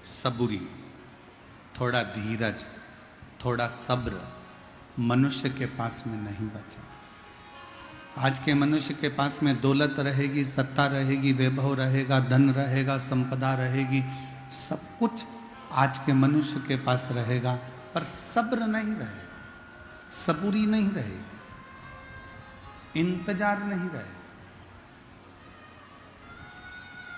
सबूरी, थोड़ा धीरज, थोड़ा सब्र मनुष्य के पास में नहीं बचा। आज के मनुष्य के पास में दौलत रहेगी, सत्ता रहेगी, वैभव रहेगा, धन रहेगा, संपदा रहेगी, सब कुछ आज के मनुष्य के पास रहेगा, पर सब्र नहीं रहेगा, सबूरी नहीं रहेगी, इंतजार नहीं रहेगा।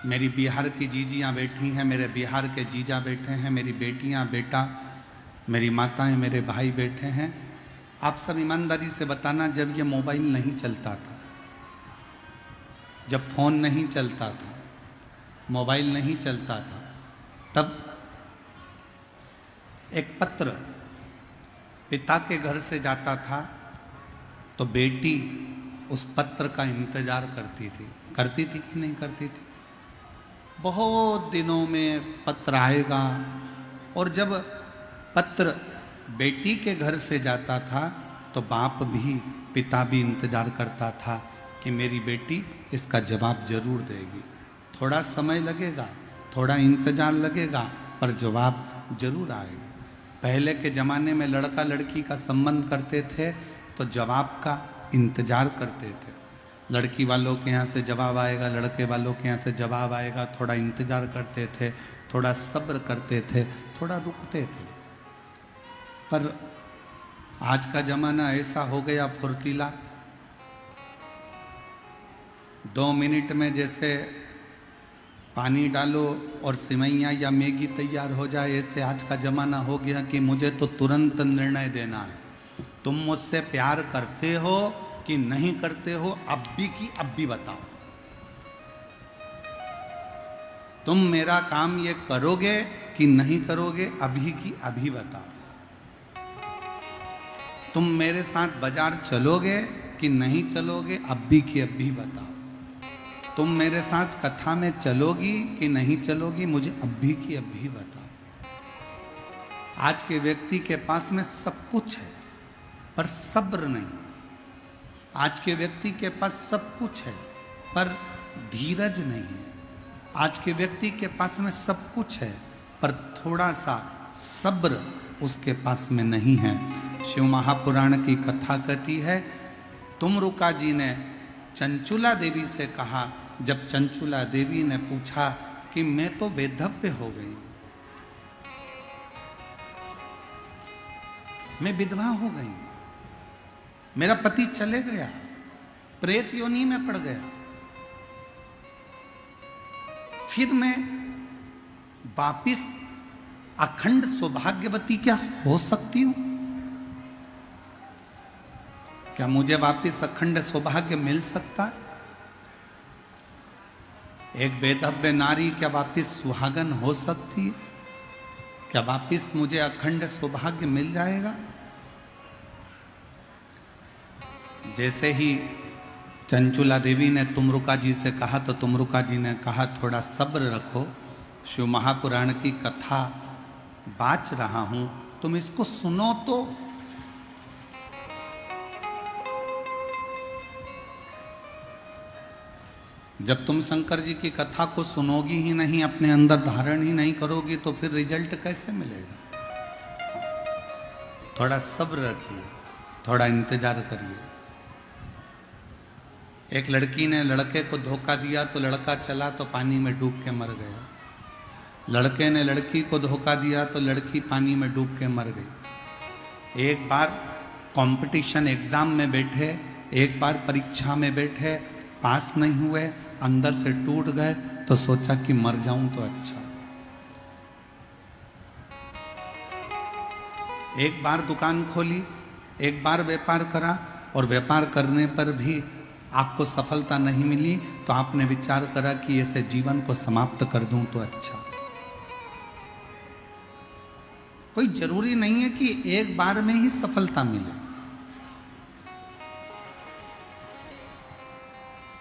मेरी बिहार की जीजियाँ बैठी हैं, मेरे बिहार के जीजा बैठे हैं, मेरी बेटियाँ, बेटा, मेरी माताएं, मेरे भाई बैठे हैं। आप सब ईमानदारी से बताना, जब ये मोबाइल नहीं चलता था, जब फ़ोन नहीं चलता था, मोबाइल नहीं चलता था, तब एक पत्र पिता के घर से जाता था तो बेटी उस पत्र का इंतजार करती थी कि नहीं करती थी? बहुत दिनों में पत्र आएगा। और जब पत्र बेटी के घर से जाता था तो बाप भी, पिता भी इंतजार करता था कि मेरी बेटी इसका जवाब जरूर देगी। थोड़ा समय लगेगा, थोड़ा इंतजार लगेगा, पर जवाब जरूर आएगा। पहले के ज़माने में लड़का लड़की का संबंध करते थे तो जवाब का इंतजार करते थे। लड़की वालों के यहाँ से जवाब आएगा, लड़के वालों के यहाँ से जवाब आएगा, थोड़ा इंतजार करते थे, थोड़ा सब्र करते थे, थोड़ा रुकते थे। पर आज का ज़माना ऐसा हो गया फुर्तीला, 2 मिनट में जैसे पानी डालो और सिवैयाँ या मैगी तैयार हो जाए, ऐसे आज का ज़माना हो गया कि मुझे तो तुरंत निर्णय देना है। तुम मुझसे प्यार करते हो कि नहीं करते हो, अब भी की अब भी बताओ। तुम मेरा काम ये करोगे कि नहीं करोगे, अभी की अभी बताओ। तुम मेरे साथ बाजार चलोगे कि नहीं चलोगे, अब भी की अब भी बताओ। तुम मेरे साथ कथा में चलोगी कि नहीं चलोगी, मुझे अब भी की अब भी बताओ। आज के व्यक्ति के पास में सब कुछ है पर सब्र नहीं। आज के व्यक्ति के पास सब कुछ है पर धीरज नहीं है। आज के व्यक्ति के पास में सब कुछ है पर थोड़ा सा सब्र उसके पास में नहीं है। शिव महापुराण की कथा कहती है, तुमरुका जी ने चंचुला देवी से कहा, जब चंचुला देवी ने पूछा कि मैं तो वेधव्य हो गई, मैं विधवा हो गई, मेरा पति चले गया, प्रेत योनि में पड़ गया, फिर मैं वापिस अखंड सौभाग्यवती क्या हो सकती हूं? क्या मुझे वापिस अखंड सौभाग्य मिल सकता है? एक वेधव्य नारी क्या वापिस सुहागन हो सकती है? क्या वापिस मुझे अखंड सौभाग्य मिल जाएगा? जैसे ही चंचुला देवी ने तुमरुका जी से कहा तो तुमरुका जी ने कहा, थोड़ा सब्र रखो, शिव महापुराण की कथा बाच रहा हूं, तुम इसको सुनो तो। जब तुम शंकर जी की कथा को सुनोगी ही नहीं, अपने अंदर धारण ही नहीं करोगी, तो फिर रिजल्ट कैसे मिलेगा? थोड़ा सब्र रखिए, थोड़ा इंतजार करिए। एक लड़की ने लड़के को धोखा दिया तो लड़का चला तो पानी में डूब के मर गया। लड़के ने लड़की को धोखा दिया तो लड़की पानी में डूब के मर गई। एक बार कंपटीशन एग्जाम में बैठे, एक बार परीक्षा में बैठे, पास नहीं हुए, अंदर से टूट गए, तो सोचा कि मर जाऊं तो अच्छा। एक बार दुकान खोली, एक बार व्यापार करा, और व्यापार करने पर भी आपको सफलता नहीं मिली, तो आपने विचार करा कि ऐसे जीवन को समाप्त कर दूं तो अच्छा। कोई जरूरी नहीं है कि एक बार में ही सफलता मिले,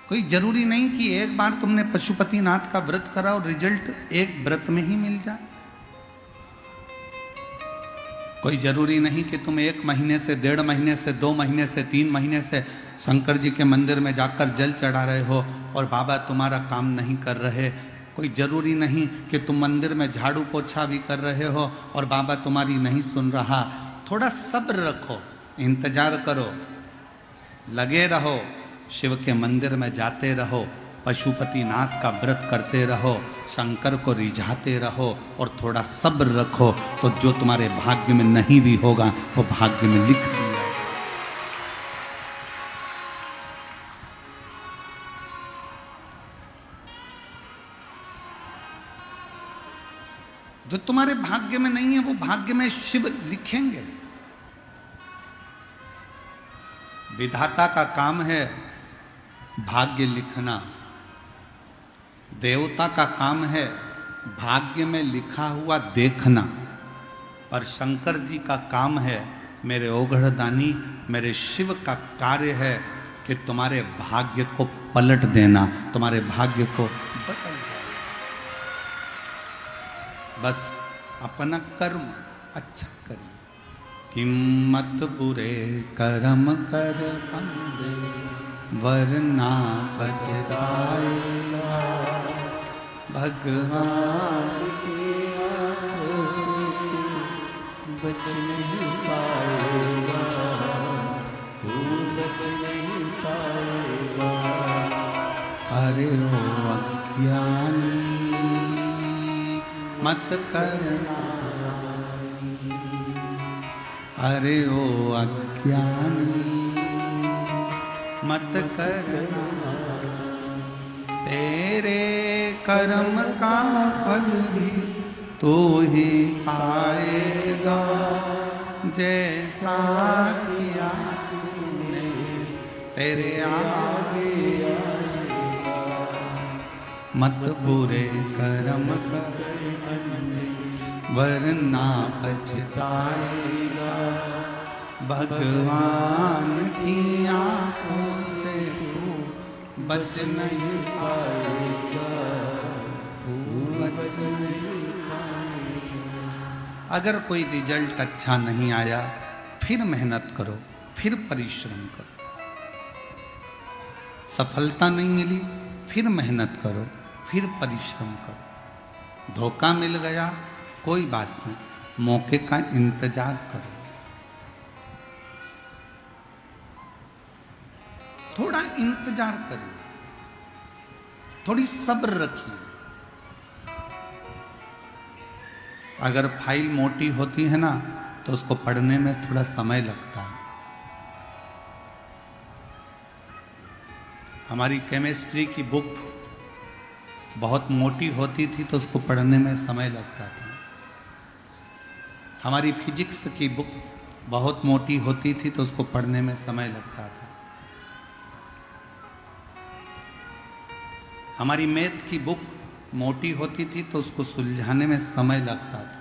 कोई जरूरी नहीं कि एक बार तुमने पशुपतिनाथ का व्रत करा और रिजल्ट एक व्रत में ही मिल जाए। कोई जरूरी नहीं कि तुम 1 महीने से, 1.5 महीने से, 2 महीने से, 3 महीने से शंकर जी के मंदिर में जाकर जल चढ़ा रहे हो और बाबा तुम्हारा काम नहीं कर रहे, कोई जरूरी नहीं कि तुम मंदिर में झाड़ू पोछा भी कर रहे हो और बाबा तुम्हारी नहीं सुन रहा। थोड़ा सब्र रखो, इंतजार करो, लगे रहो, शिव के मंदिर में जाते रहो, पशुपतिनाथ का व्रत करते रहो, शंकर को रिझाते रहो और थोड़ा सब्र रखो, तो जो तुम्हारे भाग्य में नहीं भी होगा वो भाग्य में लिख दिया। जो तुम्हारे भाग्य में नहीं है वो भाग्य में शिव लिखेंगे। विधाता का काम है भाग्य लिखना, देवता का काम है भाग्य में लिखा हुआ देखना, और शंकर जी का काम है, मेरे ओघड़दानी मेरे शिव का कार्य है कि तुम्हारे भाग्य को पलट देना, तुम्हारे भाग्य को बदल देना। बस अपना कर्म अच्छा करिए। किम्मत बुरे कर्म कर बंदे वरना पछताएगा, भगवान की आंखों से बच नहीं पाएगा, तू बच नहीं पाएगा। अरे ओ अज्ञानी मत करना, अरे ओ अज्ञानी मत करना, तेरे कर्म का फल भी तू ही पाएगा, जैसा किया तूने तेरे आगे आएगा। मत बुरे कर्म कर वरना पछताएगा, भगवान की आंखों से तू बच नहीं पाएगा, तू बच नहीं पाएगा। अगर कोई रिजल्ट अच्छा नहीं आया फिर मेहनत करो, फिर परिश्रम करो। सफलता नहीं मिली फिर मेहनत करो, फिर परिश्रम करो। धोखा मिल गया कोई बात नहीं, मौके का इंतजार करो, थोड़ा इंतजार करिए, थोड़ी सब्र रखिए। अगर फाइल मोटी होती है ना तो उसको पढ़ने में थोड़ा समय लगता है। हमारी केमिस्ट्री की बुक बहुत मोटी होती थी तो उसको पढ़ने में समय लगता था। हमारी फिजिक्स की बुक बहुत मोटी होती थी तो उसको पढ़ने में समय लगता था। हमारी मैथ की बुक मोटी होती थी तो उसको सुलझाने में समय लगता था।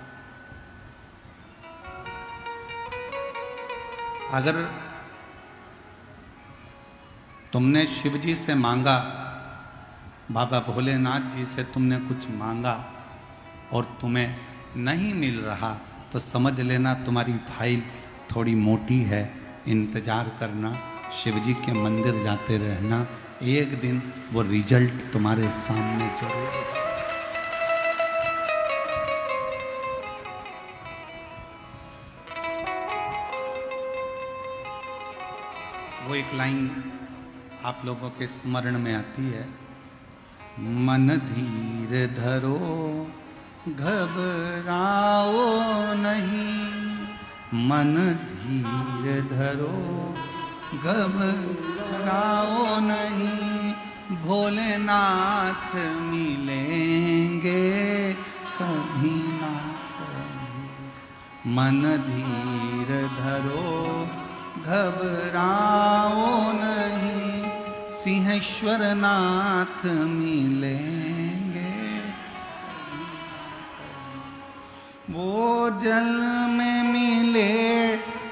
अगर तुमने शिव जी से मांगा, बाबा भोलेनाथ जी से तुमने कुछ मांगा और तुम्हें नहीं मिल रहा तो समझ लेना तुम्हारी फाइल थोड़ी मोटी है। इंतजार करना, शिव जी के मंदिर जाते रहना, एक दिन वो रिजल्ट तुम्हारे सामने जरूर। वो एक लाइन आप लोगों के स्मरण में आती है, मन धीर धरो घबराओ नहीं, मन धीर धरो घबराओ नहीं, भोलेनाथ मिलेंगे कभी ना कभी। मन धीर धरो घबराओ नहीं, सिंहेश्वर नाथ मिलेंगे। वो जल में मिले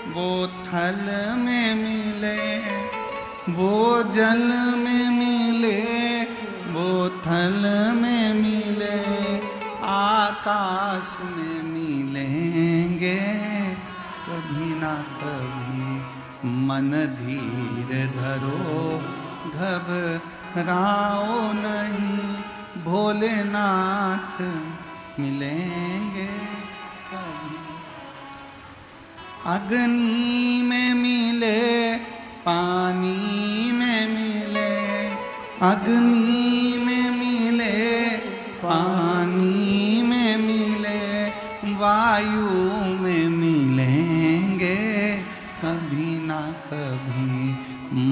वो थल में मिले, वो जल में मिले वो थल में मिले, आकाश में मिलेंगे कभी ना कभी। मन धीर धरो घबराओ नहीं, भोलेनाथ मिलेंगे कभी। अग्नि में मिले, पानी में मिले, अग्नि में मिले, पानी में मिले, वायु में मिलेंगे कभी ना कभी।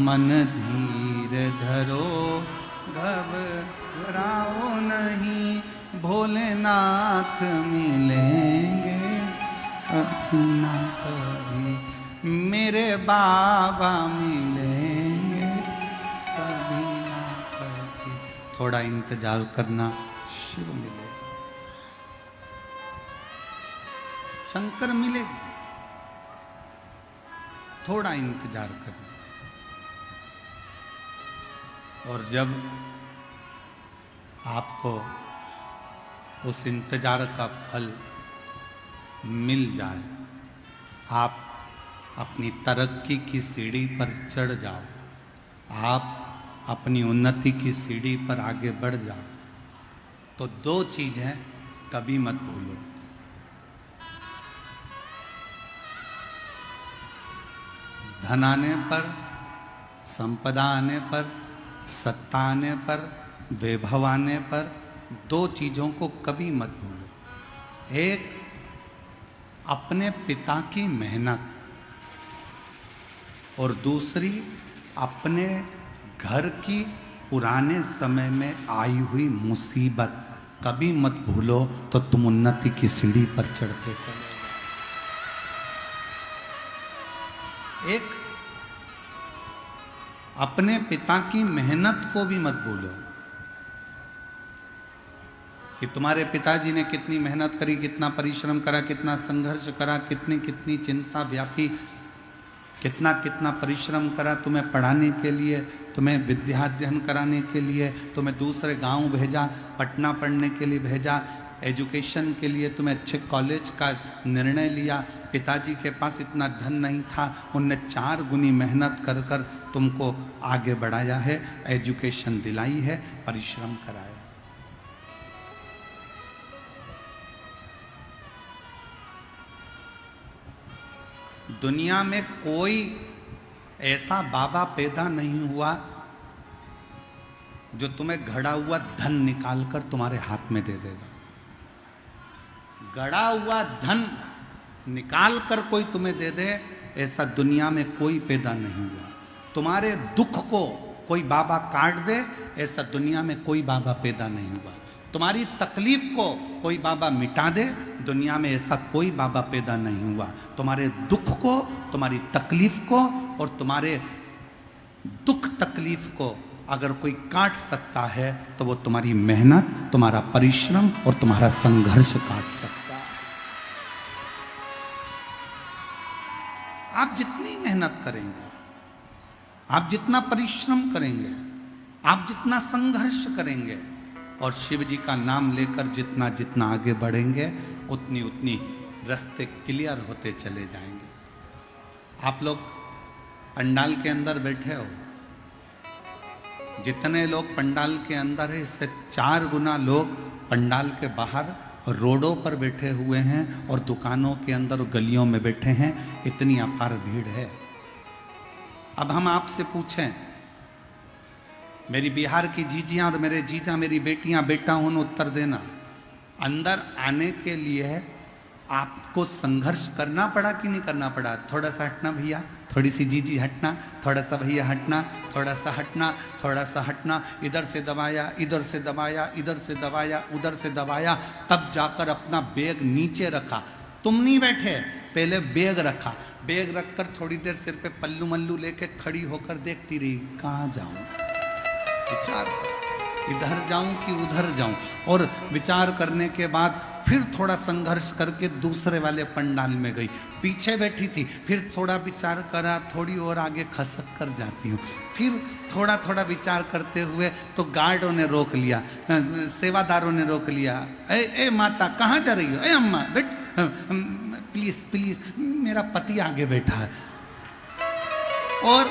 मन धीर धरो, घबराओ नहीं, भोलेनाथ मिलेंगे कभी ना कभी। मेरे बाबा मिलेंगे कभी ना कभी। थोड़ा इंतजार करना, शिव मिलेगा, शंकर मिलेगा। थोड़ा इंतजार करें। और जब आपको उस इंतजार का फल मिल जाए, आप अपनी तरक्की की सीढ़ी पर चढ़ जाओ, आप अपनी उन्नति की सीढ़ी पर आगे बढ़ जाओ, तो दो चीजें कभी मत भूलो। धन आने पर, संपदा आने पर, सत्ता आने पर, वैभव आने पर, दो चीजों को कभी मत भूलो। एक, अपने पिता की मेहनत, और दूसरी अपने घर की पुराने समय में आई हुई मुसीबत कभी मत भूलो, तो तुम उन्नति की सीढ़ी पर चढ़ते चले। एक, अपने पिता की मेहनत को भी मत भूलो कि तुम्हारे पिताजी ने कितनी मेहनत करी, कितना परिश्रम करा, कितना संघर्ष करा, कितनी कितनी चिंता व्यापी, कितना कितना परिश्रम करा तुम्हें पढ़ाने के लिए, तुम्हें विद्या अध्ययन कराने के लिए, तुम्हें दूसरे गांव भेजा, पटना पढ़ने के लिए भेजा, एजुकेशन के लिए तुम्हें अच्छे कॉलेज का निर्णय लिया। पिताजी के पास इतना धन नहीं था, उनने 4 गुनी मेहनत कर कर तुमको आगे बढ़ाया है, एजुकेशन दिलाई है, परिश्रम कराया। दुनिया में कोई ऐसा बाबा पैदा नहीं हुआ जो तुम्हें घड़ा हुआ धन निकालकर तुम्हारे हाथ में दे देगा। गड़ा हुआ धन निकाल कर कोई तुम्हें दे दे, ऐसा दुनिया में कोई पैदा नहीं हुआ। तुम्हारे दुख को कोई बाबा काट दे, ऐसा दुनिया में कोई बाबा पैदा नहीं हुआ। तुम्हारी तकलीफ को कोई बाबा मिटा दे, दुनिया में ऐसा कोई बाबा पैदा नहीं हुआ। तुम्हारे दुख को, तुम्हारी तकलीफ को और तुम्हारे दुख तकलीफ को अगर कोई काट सकता है तो वो तुम्हारी मेहनत, तुम्हारा परिश्रम और तुम्हारा संघर्ष काट सकता है। आप जितनी मेहनत करेंगे, आप जितना परिश्रम करेंगे, आप जितना संघर्ष करेंगे और शिव जी का नाम लेकर जितना जितना आगे बढ़ेंगे, उतनी उतनी रास्ते क्लियर होते चले जाएंगे। आप लोग पंडाल के अंदर बैठे हो, जितने लोग पंडाल के अंदर है, इससे 4 गुना लोग पंडाल के बाहर रोडों पर बैठे हुए हैं और दुकानों के अंदर गलियों में बैठे हैं। इतनी अपार भीड़ है। अब हम आपसे पूछें, मेरी बिहार की जीजियां और मेरे जीजा, मेरी बेटियां, बेटा उन उत्तर देना। अंदर आने के लिए आपको संघर्ष करना पड़ा कि नहीं करना पड़ा? थोड़ा सा हटना भैया, थोड़ी सी जीजी हटना, थोड़ा सा भैया हटना, थोड़ा सा हटना, थोड़ा सा हटना, इधर से दबाया, इधर से दबाया, इधर से दबाया, उधर से दबाया, तब जाकर अपना बैग नीचे रखा। तुम नहीं बैठे, पहले बैग रखा। बैग रखकर थोड़ी देर सिर पे पल्लू मल्लू लेके खड़ी होकर देखती रही, कहाँ जाऊं, विचार, इधर जाऊं कि उधर जाऊं। और विचार करने के बाद फिर थोड़ा संघर्ष करके दूसरे वाले पंडाल में गई। पीछे बैठी थी, फिर थोड़ा विचार करा, थोड़ी और आगे खसक कर जाती हूँ। फिर थोड़ा थोड़ा विचार करते हुए तो गार्डों ने रोक लिया, सेवादारों ने रोक लिया। ए माता कहाँ जा रही हो? ए अम्मा बेट, प्लीज प्लीज, मेरा पति आगे बैठा है। और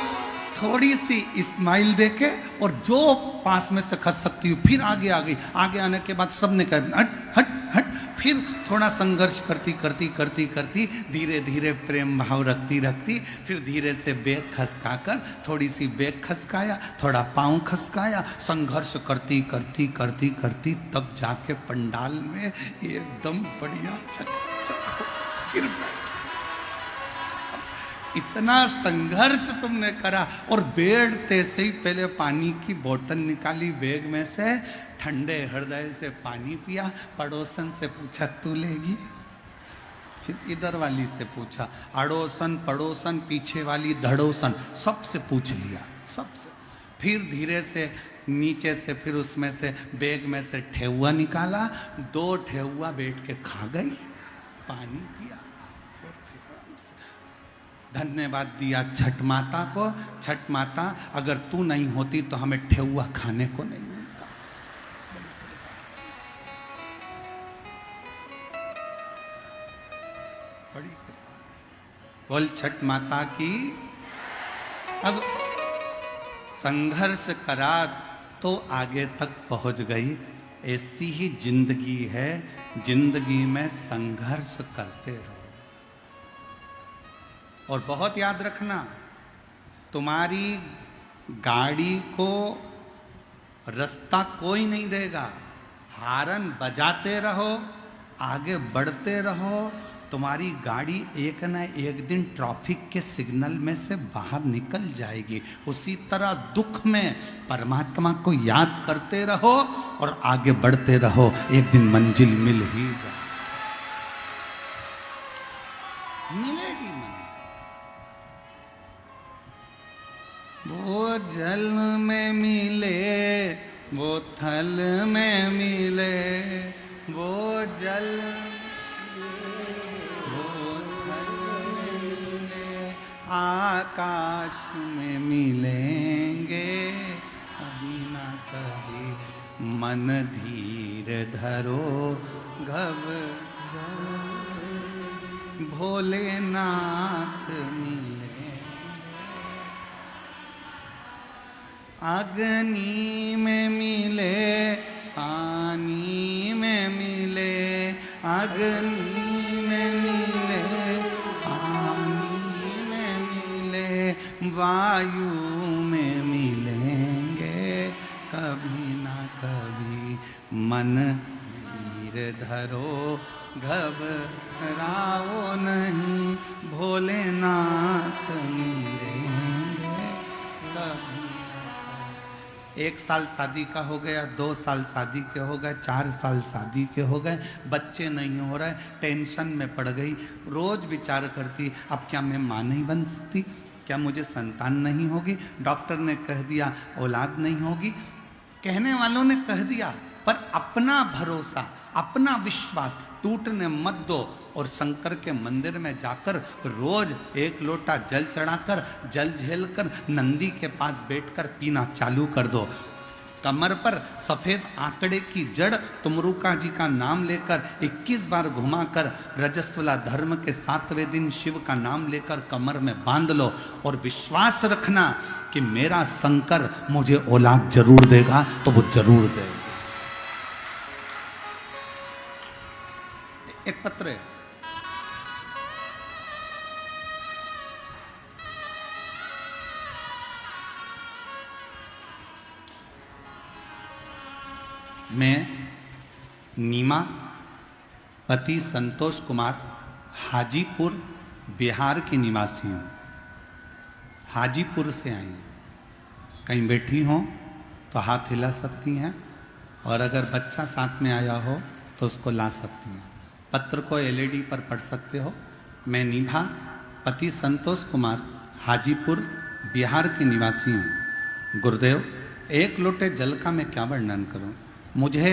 थोड़ी सी स्माइल देके और जो पास में से खस सकती हूँ फिर आगे आ गई। आगे आने के बाद सबने कहा हट हट हट। फिर थोड़ा संघर्ष करती करती करती करती धीरे धीरे प्रेम भाव रखती रखती फिर धीरे से बेग खसका कर थोड़ी सी बेग खसकाया, थोड़ा पाँव खसकाया, संघर्ष करती करती करती करती तब जाके पंडाल में एकदम बढ़िया चक फिर इतना संघर्ष तुमने करा। और बैठते से ही पहले पानी की बोतल निकाली बैग में से, ठंडे हृदय से पानी पिया, पड़ोसन से पूछा तू लेगी? फिर इधर वाली से पूछा, अड़ोसन पड़ोसन पीछे वाली धड़ोसन सबसे पूछ लिया, सबसे। फिर धीरे से नीचे से फिर उसमें से बैग में से ठेहुआ निकाला, 2 ठेहुआ बैठ के खा गई, पानी पिया और फिर आराम से धन्यवाद दिया छठ माता को। छठ माता अगर तू नहीं होती तो हमें ठेहुआ खाने को नहीं मिलता। बड़ी कृपा बोल छठ माता की। अब संघर्ष करा तो आगे तक पहुंच गई। ऐसी ही जिंदगी है, जिंदगी में संघर्ष करते रहो। और बहुत याद रखना, तुम्हारी गाड़ी को रास्ता कोई नहीं देगा। हारन बजाते रहो, आगे बढ़ते रहो, तुम्हारी गाड़ी एक न एक दिन ट्रैफिक के सिग्नल में से बाहर निकल जाएगी। उसी तरह दुख में परमात्मा को याद करते रहो और आगे बढ़ते रहो, एक दिन मंजिल मिल ही जाए, मिलेगी मंजिल। वो जल में मिले, वो थल में मिले, वो जल आकाश में मिलेंगे कभी ना कभी। मन धीर धरो घबराओ, भोलेनाथ मिले। अग्नि में मिले, पानी में मिले, अग्नि में मिले, वायु में मिलेंगे कभी ना कभी। मन धीर धरो घबराओ नहीं, भोलेनाथ मिलेंगे कभी। 1 साल शादी का हो गया, 2 साल शादी के हो गए, 4 साल शादी के हो गए, बच्चे नहीं हो रहे, टेंशन में पड़ गई। रोज विचार करती, अब क्या मैं माँ नहीं बन सकती? क्या मुझे संतान नहीं होगी? डॉक्टर ने कह दिया औलाद नहीं होगी, कहने वालों ने कह दिया, पर अपना भरोसा, अपना विश्वास टूटने मत दो। और शंकर के मंदिर में जाकर रोज 1 लोटा जल चढ़ाकर, जल झेलकर नंदी के पास बैठकर पीना चालू कर दो। कमर पर सफेद आंकड़े की जड़ तुमरुका जी का नाम लेकर 21 बार घुमाकर रजस्वला धर्म के 7वें दिन शिव का नाम लेकर कमर में बांध लो और विश्वास रखना कि मेरा शंकर मुझे औलाद जरूर देगा, तो वो जरूर देगा। एक पत्र है, मैं नीमा पति संतोष कुमार हाजीपुर बिहार की निवासी हूँ। हाजीपुर से आई हूँ। कहीं बैठी हो तो हाथ हिला सकती हैं, और अगर बच्चा साथ में आया हो तो उसको ला सकती हैं। पत्र को LED पर पढ़ सकते हो। मैं नीभा पति संतोष कुमार हाजीपुर बिहार की निवासी हूँ। गुरुदेव, 1 लोटे जल का मैं क्या वर्णन करूँ। मुझे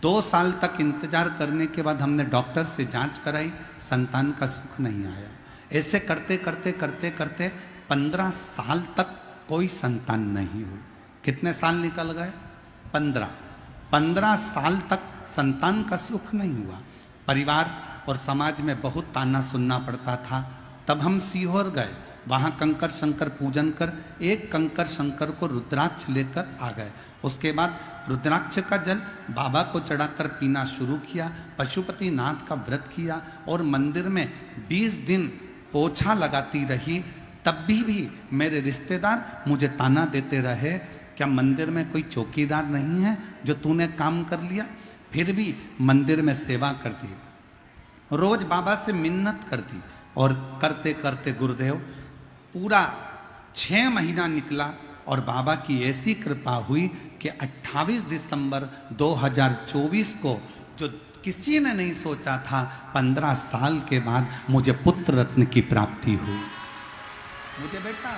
2 साल तक इंतजार करने के बाद हमने डॉक्टर से जांच कराई, संतान का सुख नहीं आया। ऐसे करते करते करते करते 15 साल तक कोई संतान नहीं हुई। कितने साल निकल गए? 15 साल तक संतान का सुख नहीं हुआ। परिवार और समाज में बहुत ताना सुनना पड़ता था। तब हम सीहोर गए, वहाँ कंकर शंकर पूजन कर एक कंकर शंकर को रुद्राक्ष लेकर आ गए। उसके बाद रुद्राक्ष का जल बाबा को चढ़ाकर पीना शुरू किया, पशुपति नाथ का व्रत किया और मंदिर में 20 दिन पोछा लगाती रही। तब भी मेरे रिश्तेदार मुझे ताना देते रहे, क्या मंदिर में कोई चौकीदार नहीं है जो तूने काम कर लिया? फिर भी मंदिर में सेवा करती, रोज बाबा से मिन्नत करती और करते करते गुरुदेव पूरा 6 महीना निकला और बाबा की ऐसी कृपा हुई कि 28 दिसंबर 2024 को, जो किसी ने नहीं सोचा था, 15 साल के बाद मुझे पुत्र रत्न की प्राप्ति हुई। मुझे बेटा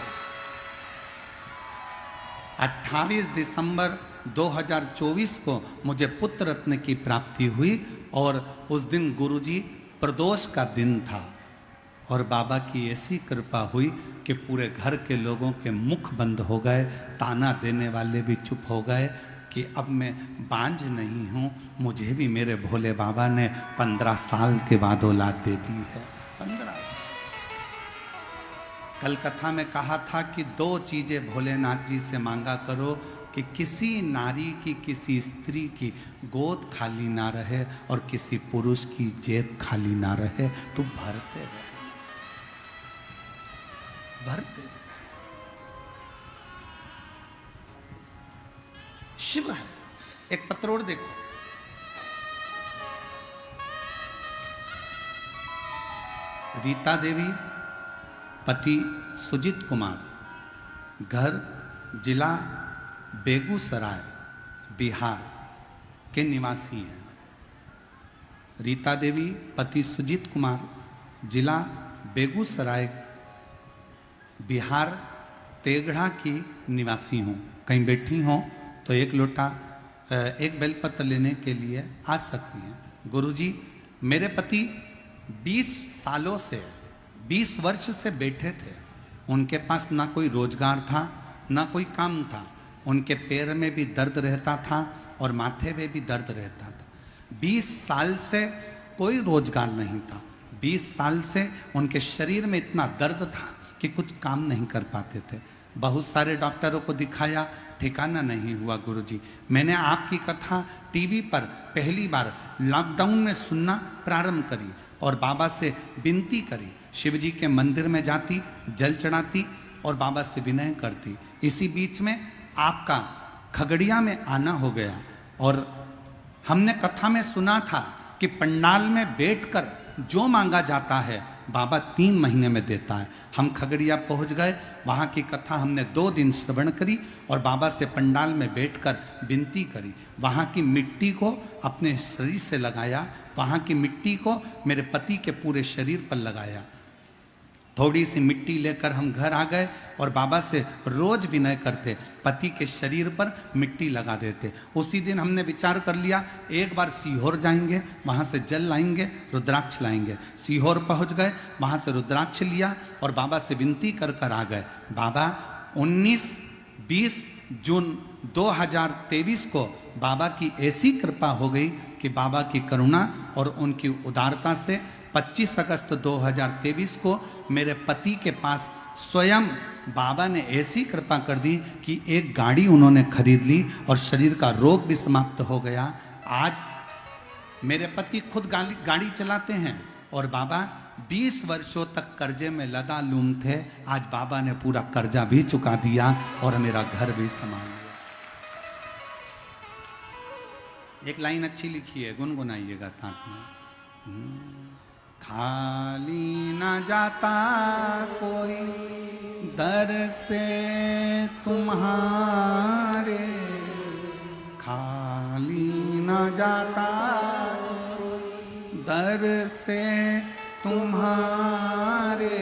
28 दिसंबर 2024 को मुझे पुत्र रत्न की प्राप्ति हुई और उस दिन गुरुजी प्रदोष का दिन था और बाबा की ऐसी कृपा हुई कि पूरे घर के लोगों के मुख बंद हो गए, ताना देने वाले भी चुप हो गए कि अब मैं बांझ नहीं हूँ, मुझे भी मेरे भोले बाबा ने 15 साल के बाद औलाद दे दी है। 15 साल। कल कथा में कहा था कि 2 चीजें भोलेनाथ जी से मांगा करो कि किसी नारी की, किसी स्त्री की गोद खाली ना रहे और किसी पुरुष की जेब खाली ना रहे। तो भरते रहे, भरते रहे। शिव है। एक पत्रोड़ देखो, रीता देवी, पति सुजीत कुमार, घर जिला बेगूसराय बिहार के निवासी हैं। रीता देवी, पति सुजीत कुमार, जिला बेगूसराय बिहार तेघड़ा की निवासी हूँ। कहीं बैठी हों तो एक लोटा एक बेलपत्र लेने के लिए आ सकती हैं। गुरुजी, मेरे पति 20 सालों से, 20 वर्ष से बैठे थे। उनके पास ना कोई रोजगार था, ना कोई काम था। उनके पैर में भी दर्द रहता था और माथे में भी दर्द रहता था। 20 साल से कोई रोजगार नहीं था। 20 साल से उनके शरीर में इतना दर्द था कि कुछ काम नहीं कर पाते थे। बहुत सारे डॉक्टरों को दिखाया, ठिकाना नहीं हुआ। गुरुजी, मैंने आपकी कथा टीवी पर पहली बार लॉकडाउन में सुनना प्रारंभ करी और बाबा से विनती करी। शिवजी के मंदिर में जाती, जल चढ़ाती और बाबा से विनय करती। इसी बीच में आपका खगड़िया में आना हो गया और हमने कथा में सुना था कि पंडाल में बैठकर जो मांगा जाता है बाबा 3 महीने में देता है। हम खगड़िया पहुंच गए, वहाँ की कथा हमने 2 दिन श्रवण करी और बाबा से पंडाल में बैठकर विनती करी। वहाँ की मिट्टी को अपने शरीर से लगाया, वहाँ की मिट्टी को मेरे पति के पूरे शरीर पर लगाया। थोड़ी सी मिट्टी लेकर हम घर आ गए और बाबा से रोज विनय करते, पति के शरीर पर मिट्टी लगा देते। उसी दिन हमने विचार कर लिया, एक बार सीहोर जाएंगे, वहाँ से जल लाएंगे, रुद्राक्ष लाएंगे। सीहोर पहुँच गए, वहाँ से रुद्राक्ष लिया और बाबा से विनती कर कर आ गए। बाबा 19-20 जून 2023 को बाबा की ऐसी कृपा हो गई कि बाबा की करुणा और उनकी उदारता से 25 अगस्त 2023 को मेरे पति के पास स्वयं बाबा ने ऐसी कृपा कर दी कि एक गाड़ी उन्होंने खरीद ली और शरीर का रोग भी समाप्त हो गया। आज मेरे पति खुद गाड़ी चलाते हैं और बाबा 20 वर्षों तक कर्जे में लदालूम थे। आज बाबा ने पूरा कर्जा भी चुका दिया और मेरा घर भी संभाल लिया। एक लाइन अच्छी लिखी है, गुनगुनाइएगा साथ में। खाली न जाता कोई दर से तुम्हारे, खाली न जाता दर से तुम्हारे,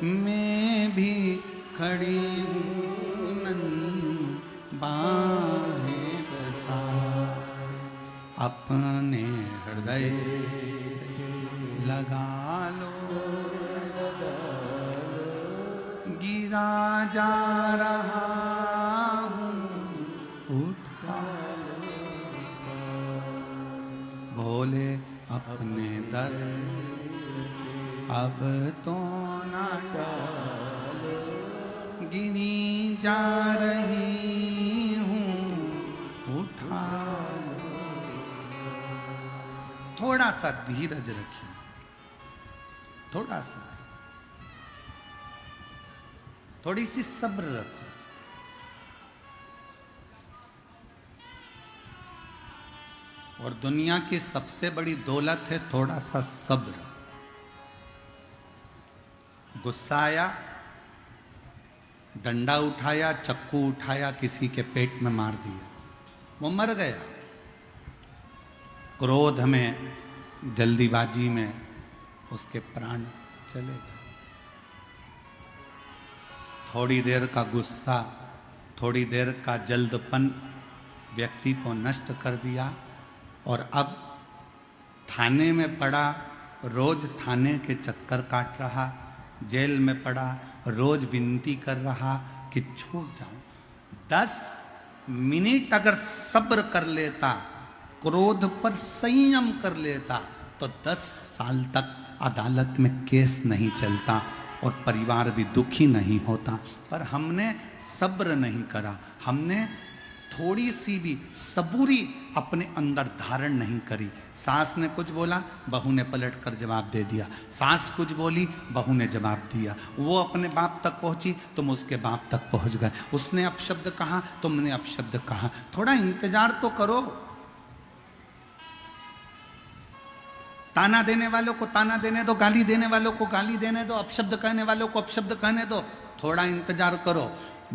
मैं भी खड़ी हूँ नन्ही बाहें पसारे, अपने हृदय लगा लो, गिरा जा रहा हूँ उठ भोले अपने दर अब तो ना गिनी जा रही हूं, उठा लो। थोड़ा सा धीरज रखिए, थोड़ा सा, थोड़ी सी सब्र रखो। और दुनिया की सबसे बड़ी दौलत है थोड़ा सा सब्र। गुस्सा आया, डंडा उठाया, चक्कू उठाया, किसी के पेट में मार दिया, वो मर गया। क्रोध में, जल्दीबाजी में उसके प्राण चले गए। थोड़ी देर का गुस्सा, थोड़ी देर का जल्दपन व्यक्ति को नष्ट कर दिया। और अब थाने में पड़ा, रोज थाने के चक्कर काट रहा, जेल में पड़ा, रोज विनती कर रहा कि छूट जाऊं। 10 मिनट अगर सब्र कर लेता, क्रोध पर संयम कर लेता, तो 10 साल तक अदालत में केस नहीं चलता और परिवार भी दुखी नहीं होता। पर हमने सब्र नहीं करा, हमने थोड़ी सी भी सबूरी अपने अंदर धारण नहीं करी। सास ने कुछ बोला, बहू ने पलट कर जवाब दे दिया। सास कुछ बोली, बहू ने जवाब दिया। वो अपने बाप तक पहुंची, तुम उसके बाप तक पहुंच गए। उसने अपशब्द कहा, तुमने अपशब्द कहा। थोड़ा इंतजार तो करो। ताना देने वालों को ताना देने दो, गाली देने वालों को गाली देने दो, अपशब्द कहने वालों को अपशब्द कहने दो। थोड़ा इंतजार करो।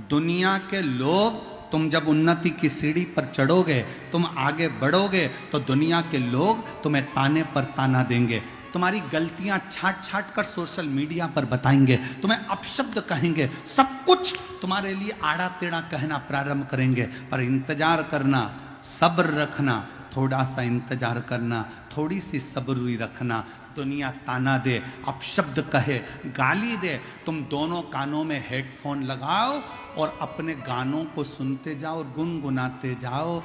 दुनिया के लोग, तुम जब उन्नति की सीढ़ी पर चढ़ोगे, तुम आगे बढ़ोगे, तो दुनिया के लोग तुम्हें ताने पर ताना देंगे, तुम्हारी गलतियां छाट छाट कर सोशल मीडिया पर बताएंगे, तुम्हें अपशब्द कहेंगे, सब कुछ तुम्हारे लिए आड़ा टेढ़ा कहना प्रारंभ करेंगे। पर इंतजार करना, सब्र रखना, थोड़ा सा इंतजार करना, थोड़ी सी सब्री रखना। दुनिया ताना दे, अपशब्द कहे, गाली दे, तुम दोनों कानों में हेडफोन लगाओ और अपने गानों को सुनते जाओ और गुनगुनाते जाओ।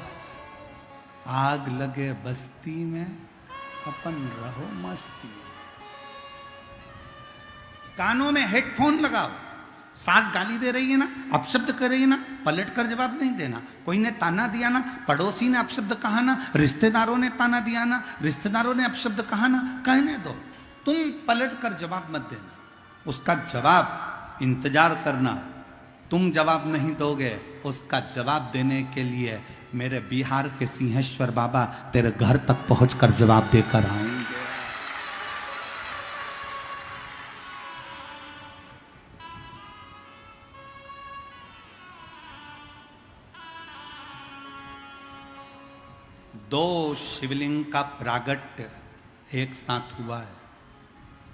आग लगे बस्ती में, अपन रहो मस्ती। कानों में हेडफोन लगाओ। सास गाली दे रही है ना, अपशब्द कर रही है ना, पलट कर जवाब नहीं देना। कोई ने ताना दिया ना, पड़ोसी ने अपशब्द कहा ना, रिश्तेदारों ने ताना दिया ना, रिश्तेदारों ने अपशब्द कहा ना, कहने दो, तुम पलट कर जवाब मत देना। उसका जवाब इंतजार करना। तुम जवाब नहीं दोगे, उसका जवाब देने के लिए मेरे बिहार के सिंहेश्वर बाबा तेरे घर तक पहुंचकर जवाब देकर आएंगे। दो शिवलिंग का प्रागट्य एक साथ हुआ है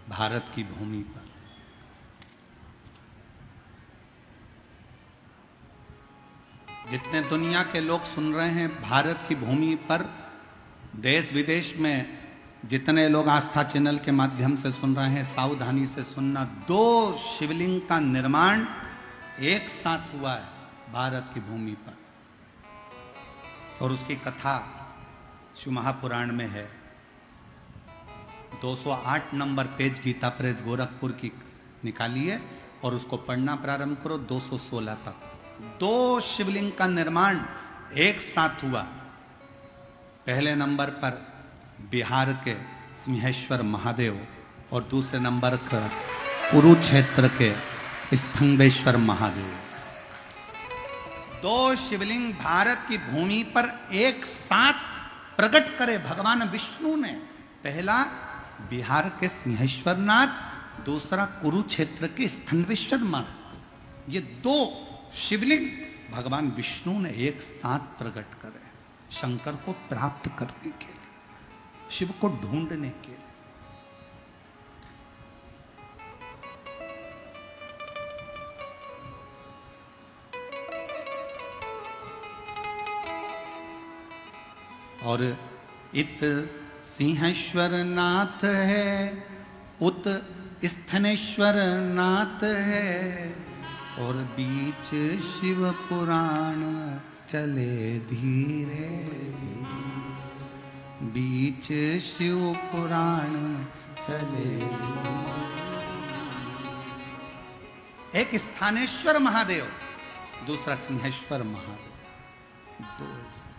भारत की भूमि पर। जितने दुनिया के लोग सुन रहे हैं, भारत की भूमि पर, देश विदेश में जितने लोग आस्था चैनल के माध्यम से सुन रहे हैं, सावधानी से सुनना। 2 शिवलिंग का निर्माण एक साथ हुआ है भारत की भूमि पर, और उसकी कथा शिव महापुराण में है। 208 number page Gita Press Gorakhpur की निकालिए और उसको पढ़ना प्रारंभ करो 216 तक। 2 शिवलिंग का निर्माण एक साथ हुआ। पहले नंबर पर बिहार के सिंहेश्वर महादेव और दूसरे नंबर पर कुरुक्षेत्र के स्तंभेश्वर महादेव। 2 शिवलिंग भारत की भूमि पर एक साथ प्रकट करे भगवान विष्णु ने। पहला बिहार के सिंहेश्वरनाथ, दूसरा कुरुक्षेत्र के स्तंभेश्वर महादेव। ये 2 शिवलिंग भगवान विष्णु ने एक साथ प्रकट करे, शंकर को प्राप्त करने के लिए, शिव को ढूंढने के लिए। और इत सिंहेश्वर नाथ है, उत स्थनेश्वर नाथ है, और बीच शिव पुराण चले धीरे, बीच शिव पुराण चले। एक स्थानेश्वर महादेव, दूसरा सिंहेश्वर महादेव, दो ऐसे।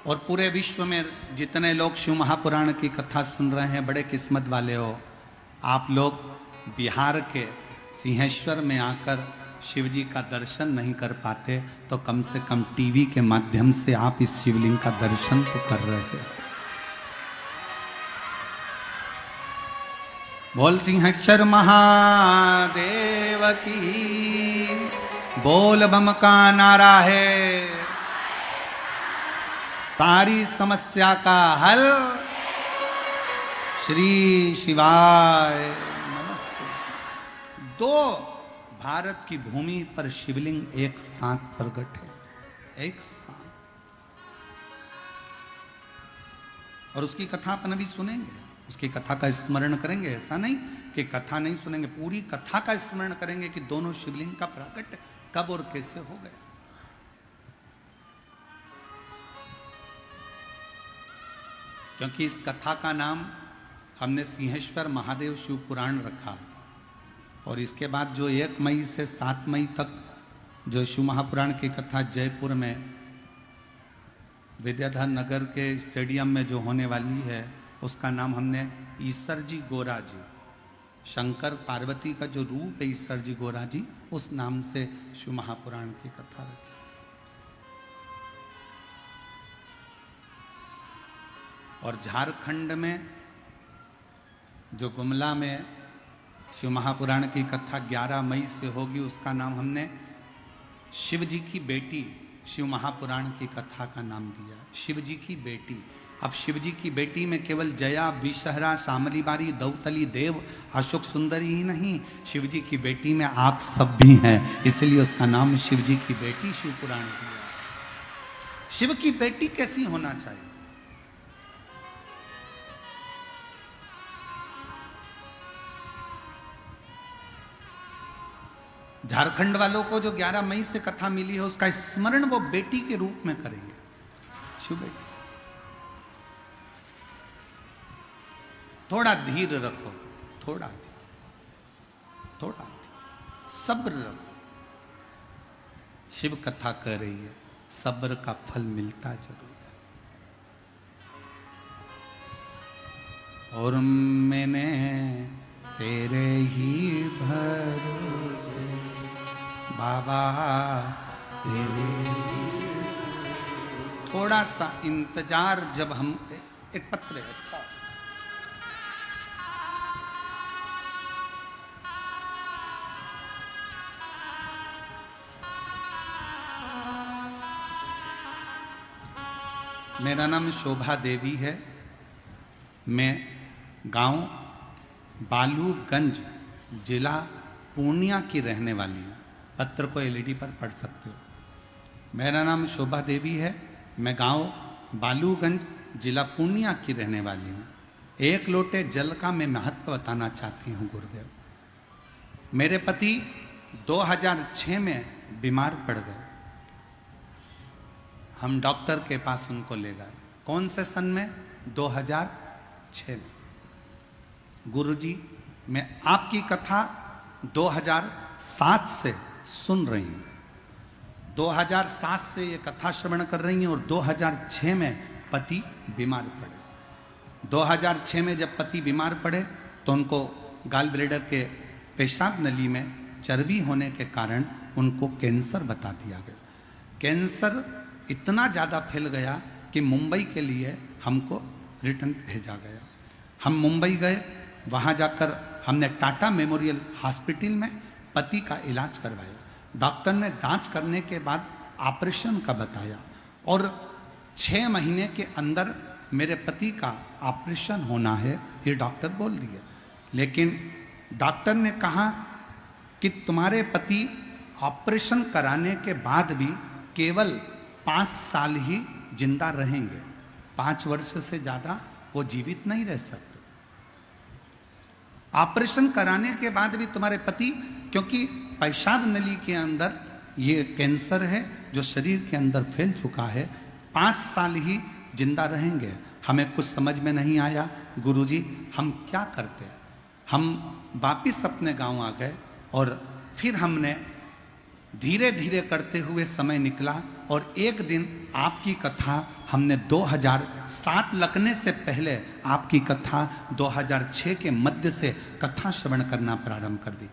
और पूरे विश्व में जितने लोग शिव महापुराण की कथा सुन रहे हैं, बड़े किस्मत वाले हो आप लोग। बिहार के सिंहेश्वर में आकर शिव जी का दर्शन नहीं कर पाते तो कम से कम टीवी के माध्यम से आप इस शिवलिंग का दर्शन तो कर रहे हैं। बोल सिंहेश्वर महादेव की, बोल बम का नारा है, सारी समस्या का हल श्री शिवाय नमस्ते। दो भारत की भूमि पर शिवलिंग एक साथ प्रकट है, एक साथ। और उसकी कथा अपन अभी सुनेंगे, उसकी कथा का स्मरण करेंगे। ऐसा नहीं कि कथा नहीं सुनेंगे, पूरी कथा का स्मरण करेंगे कि दोनों शिवलिंग का प्रकट कब और कैसे हो गया। क्योंकि इस कथा का नाम हमने सिंहेश्वर महादेव शिव पुराण रखा। और इसके बाद जो 1 मई से 7 मई तक जो शिव महापुराण की कथा जयपुर में विद्याधर नगर के स्टेडियम में जो होने वाली है, उसका नाम हमने ईश्वर जी गोरा जी, शंकर पार्वती का जो रूप है ईश्वर जी गोरा जी, उस नाम से शिव महापुराण की कथा रखी। और झारखंड में जो गुमला में शिव महापुराण की कथा 11 मई से होगी, उसका नाम हमने शिव जी की बेटी शिव महापुराण की कथा का नाम दिया, शिव जी की बेटी। अब शिव जी की बेटी में केवल जया, विषहरा, शामली बारी, दौतली, देव, अशोक सुंदरी ही नहीं, शिव जी की बेटी में आप सब भी हैं, इसलिए उसका नाम शिव जी की बेटी शिव पुराण दिया। शिव की बेटी कैसी होना चाहिए? झारखंड वालों को जो 11 मई से कथा मिली है, उसका स्मरण वो बेटी के रूप में करेंगे, शिव बेटी। थोड़ा धीर रखो, थोड़ा सब्र रखो। शिव कथा कर रही है, सब्र का फल मिलता जरूर है। और मैंने तेरे ही भरोसे बाबा तेरे। थोड़ा सा इंतजार, जब हम एक पत्र है, मेरा नाम शोभा देवी है, मैं गांव बालूगंज जिला पूर्णिया की रहने वाली हूँ। पत्र को एलईडी पर पढ़ सकते हो। मेरा नाम शोभा देवी है, मैं गांव बालूगंज जिला पूर्णिया की रहने वाली हूँ। एक लोटे जल का मैं महत्व बताना चाहती हूँ गुरुदेव। मेरे पति 2006 में बीमार पड़ गए। हम डॉक्टर के पास उनको ले गए। कौन से सन में? 2006 में। गुरुजी, मैं आपकी कथा 2007 से सुन रही हूँ। 2007 से ये कथा श्रवण कर रही हूँ और 2006 में पति बीमार पड़े। 2006 में जब पति बीमार पड़े तो उनको गाल ब्लेडर के पेशाब नली में चर्बी होने के कारण उनको कैंसर बता दिया गया। कैंसर इतना ज़्यादा फैल गया कि मुंबई के लिए हमको रिटर्न भेजा गया। हम मुंबई गए, वहाँ जाकर हमने टाटा मेमोरियल हॉस्पिटल में पति का इलाज करवाया। डॉक्टर ने जांच करने के बाद ऑपरेशन का बताया और 6 महीने के अंदर मेरे पति का ऑपरेशन होना है, ये डॉक्टर बोल दिया। लेकिन डॉक्टर ने कहा कि तुम्हारे पति ऑपरेशन कराने के बाद भी केवल 5 साल ही जिंदा रहेंगे, 5 वर्ष से ज़्यादा वो जीवित नहीं रह सकते। ऑपरेशन कराने के बाद भी तुम्हारे पति, क्योंकि पेशाब नली के अंदर ये कैंसर है जो शरीर के अंदर फैल चुका है, 5 साल ही जिंदा रहेंगे। हमें कुछ समझ में नहीं आया, गुरुजी हम क्या करते। हम वापिस अपने गांव आ गए और फिर हमने धीरे धीरे करते हुए समय निकला और एक दिन आपकी कथा हमने 2007 लगने से पहले आपकी कथा 2006 के मध्य से कथा श्रवण करना प्रारंभ कर दी।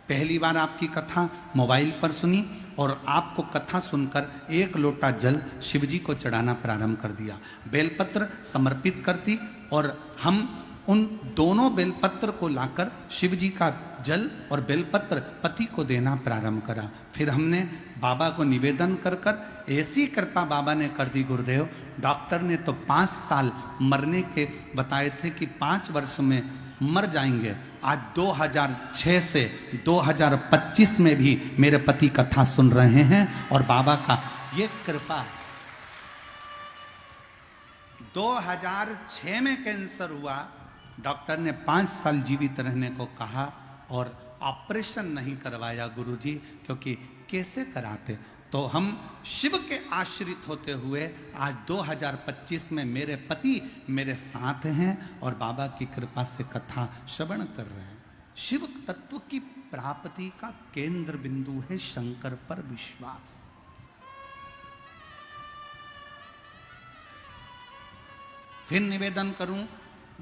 पहली बार आपकी कथा मोबाइल पर सुनी और आपको कथा सुनकर एक लोटा जल शिवजी को चढ़ाना प्रारंभ कर दिया। बेलपत्र समर्पित करती और हम उन दोनों बेलपत्र को लाकर शिवजी का जल और बेलपत्र पति को देना प्रारंभ करा। फिर हमने बाबा को निवेदन कर कर ऐसी कृपा बाबा ने कर दी गुरुदेव, डॉक्टर ने तो 5 साल मरने के बताए थे कि 5 वर्ष में मर जाएंगे। आज 2006 से 2025 में भी मेरे पति कथा सुन रहे हैं और बाबा का ये कृपा है। 2006 में कैंसर हुआ, डॉक्टर ने 5 साल जीवित रहने को कहा और ऑपरेशन नहीं करवाया गुरुजी, क्योंकि कैसे कराते। तो हम शिव के आश्रित होते हुए आज 2025 में मेरे पति मेरे साथ हैं और बाबा की कृपा से कथा श्रवण कर रहे हैं। शिव तत्व की प्राप्ति का केंद्र बिंदु है शंकर पर विश्वास। फिर निवेदन करूं,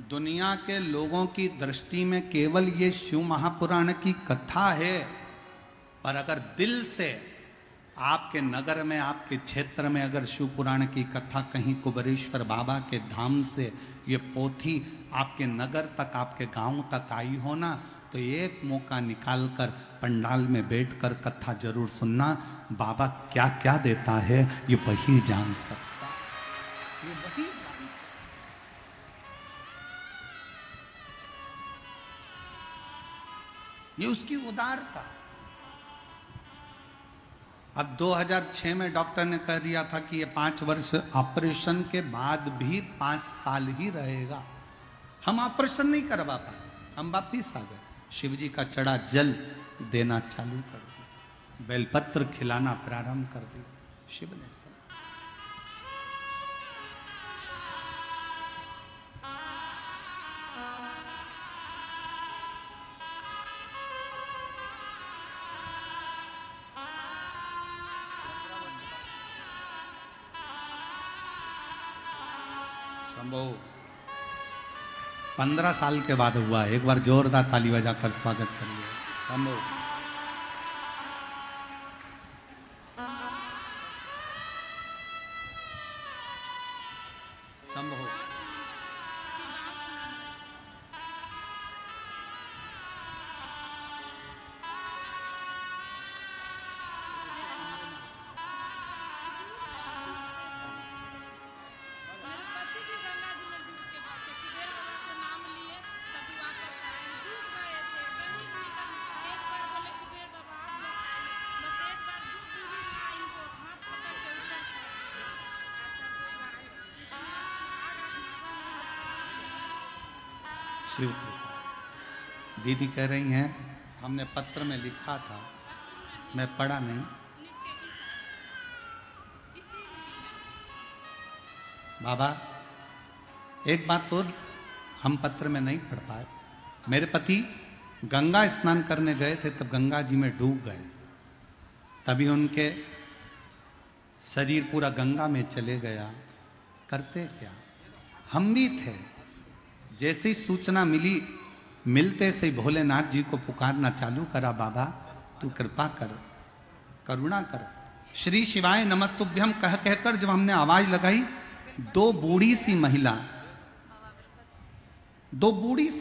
दुनिया के लोगों की दृष्टि में केवल ये शिव महापुराण की कथा है, पर अगर दिल से आपके नगर में, आपके क्षेत्र में अगर शिव पुराण की कथा कहीं कुबेरेश्वर बाबा के धाम से ये पोथी आपके नगर तक, आपके गांव तक आई हो ना, तो एक मौका निकालकर पंडाल में बैठकर कथा जरूर सुनना। बाबा क्या क्या देता है ये वही जान सकता, ये वही जान सकता। ये उसकी उदारता। अब 2006 में डॉक्टर ने कह दिया था कि ये 5 वर्ष ऑपरेशन के बाद भी 5 साल ही रहेगा। हम ऑपरेशन नहीं करवा पाए, हम वापिस आ गए। शिवजी का चढ़ा जल देना चालू कर दिया, बेलपत्र खिलाना प्रारंभ कर दिया। शिव ने सुना। संभव 15 साल के बाद हुआ। एक बार जोरदार ताली बजाकर स्वागत करिए। संभव संभव शिव कृपा। दीदी कह रही हैं हमने पत्र में लिखा था, मैं पढ़ा नहीं। बाबा एक बात और हम पत्र में नहीं पढ़ पाए। मेरे पति गंगा स्नान करने गए थे, तब गंगा जी में डूब गए। तभी उनके शरीर पूरा गंगा में चले गया। करते क्या, हम भी थे। जैसी सूचना मिली, मिलते से भोलेनाथ जी को पुकारना चालू करा, बाबा तू कृपा कर, करुणा कर, श्री शिवाय नमस्तुभ्यम कह कहकर जब हमने आवाज लगाई, 2 बूढ़ी सी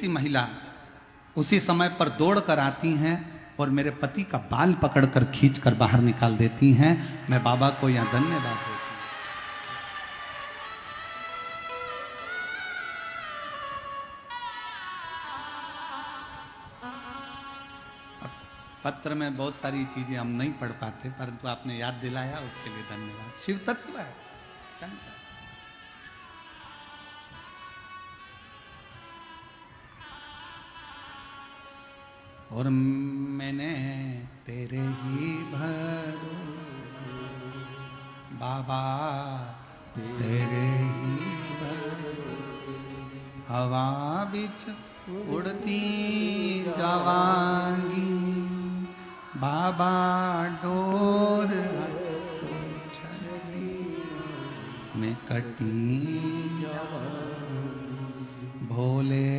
महिला उसी समय पर दौड़ कर आती हैं और मेरे पति का बाल पकड़कर खींचकर बाहर निकाल देती हैं। मैं बाबा को यहां धन्यवाद देती हूं। पत्र में बहुत सारी चीजें हम नहीं पढ़ पाते, परंतु आपने याद दिलाया उसके लिए धन्यवाद। शिव तत्व है शंकर। और मैंने तेरे ही भरोसे बाबा, तेरे ही भरोसे हवा बिच उड़ती जावांगी, बाबा डोर तो छड़ी में कटी जावांगी, भोले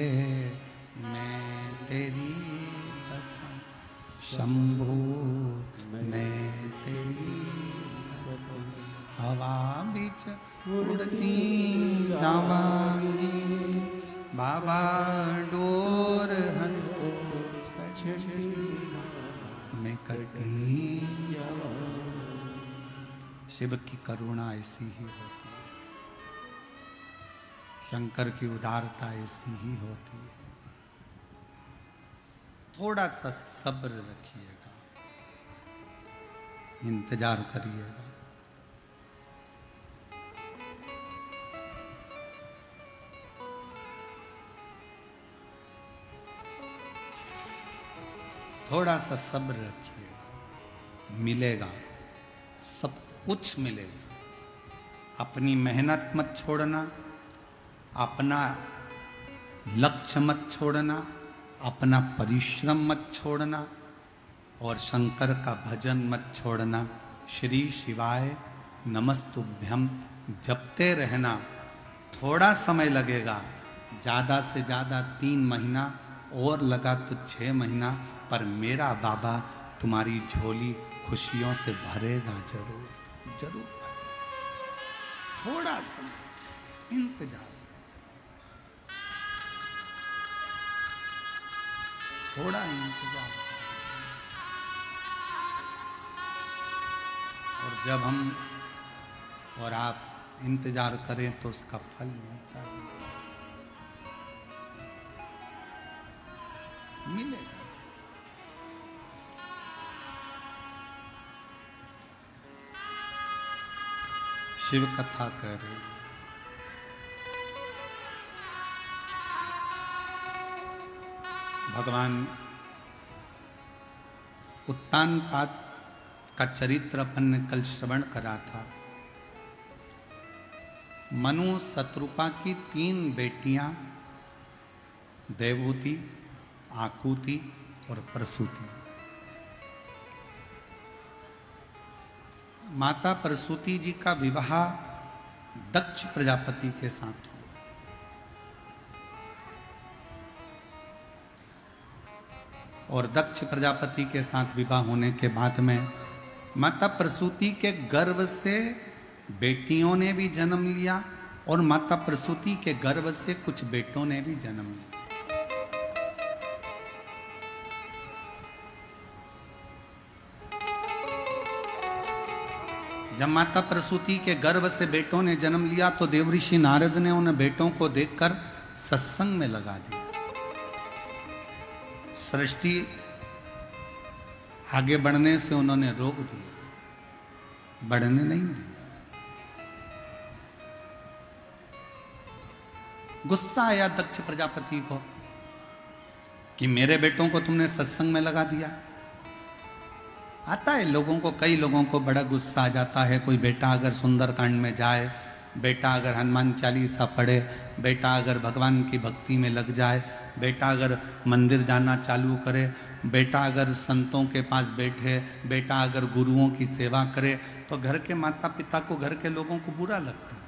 मैं तेरी कसम, शंभू मैं तेरी कसम, हवा बिच उड़ती जावांगी, बाबा डोर हंतो छड़ी में कटी जावांगी। शिव की करुणा ऐसी ही होती है, शंकर की उदारता ऐसी ही होती है। थोड़ा सा सब्र रखिएगा, इंतजार करिएगा। थोड़ा सा सब्र रखिएगा, मिलेगा, सब कुछ मिलेगा। अपनी मेहनत मत छोड़ना, अपना लक्ष्य मत छोड़ना, अपना परिश्रम मत छोड़ना और शंकर का भजन मत छोड़ना। श्री शिवाय नमस्तुभ्यम जपते रहना। थोड़ा समय लगेगा, ज़्यादा से ज़्यादा 3 महीना और लगा तो 6 महीना, पर मेरा बाबा तुम्हारी झोली खुशियों से भरेगा जरूर जरूर। थोड़ा समय इंतजार, थोड़ा इंतजार, और जब हम और आप इंतजार करें तो उसका फल मिलता है, मिलेगा। शिव कथा कर रहे हैं। भगवान उत्तानपाद का चरित्र अपन ने कल श्रवण करा था। मनु शत्रुपा की 3 बेटियां देवहूति, आकुति और प्रसूति। माता प्रसूति जी का विवाह दक्ष प्रजापति के साथ हुआ। और दक्ष प्रजापति के साथ विवाह होने के बाद में माता प्रसूति के गर्भ से बेटियों ने भी जन्म लिया और माता प्रसूति के गर्भ से कुछ बेटों ने भी जन्म लिया। जब माता प्रसूति के गर्भ से बेटों ने जन्म लिया तो देवऋषि नारद ने उन बेटों को देखकर सत्संग में लगा दिया। सृष्टि आगे बढ़ने से उन्होंने रोक दिया, बढ़ने नहीं दिया। गुस्सा आया दक्ष प्रजापति को कि मेरे बेटों को तुमने सत्संग में लगा दिया। आता है लोगों को, कई लोगों को बड़ा गुस्सा आ जाता है। कोई बेटा अगर सुंदरकांड में जाए, बेटा अगर हनुमान चालीसा पढ़े, बेटा अगर भगवान की भक्ति में लग जाए, बेटा अगर मंदिर जाना चालू करे, बेटा अगर संतों के पास बैठे, बेटा अगर गुरुओं की सेवा करे, तो घर के माता पिता को, घर के लोगों को बुरा लगता है।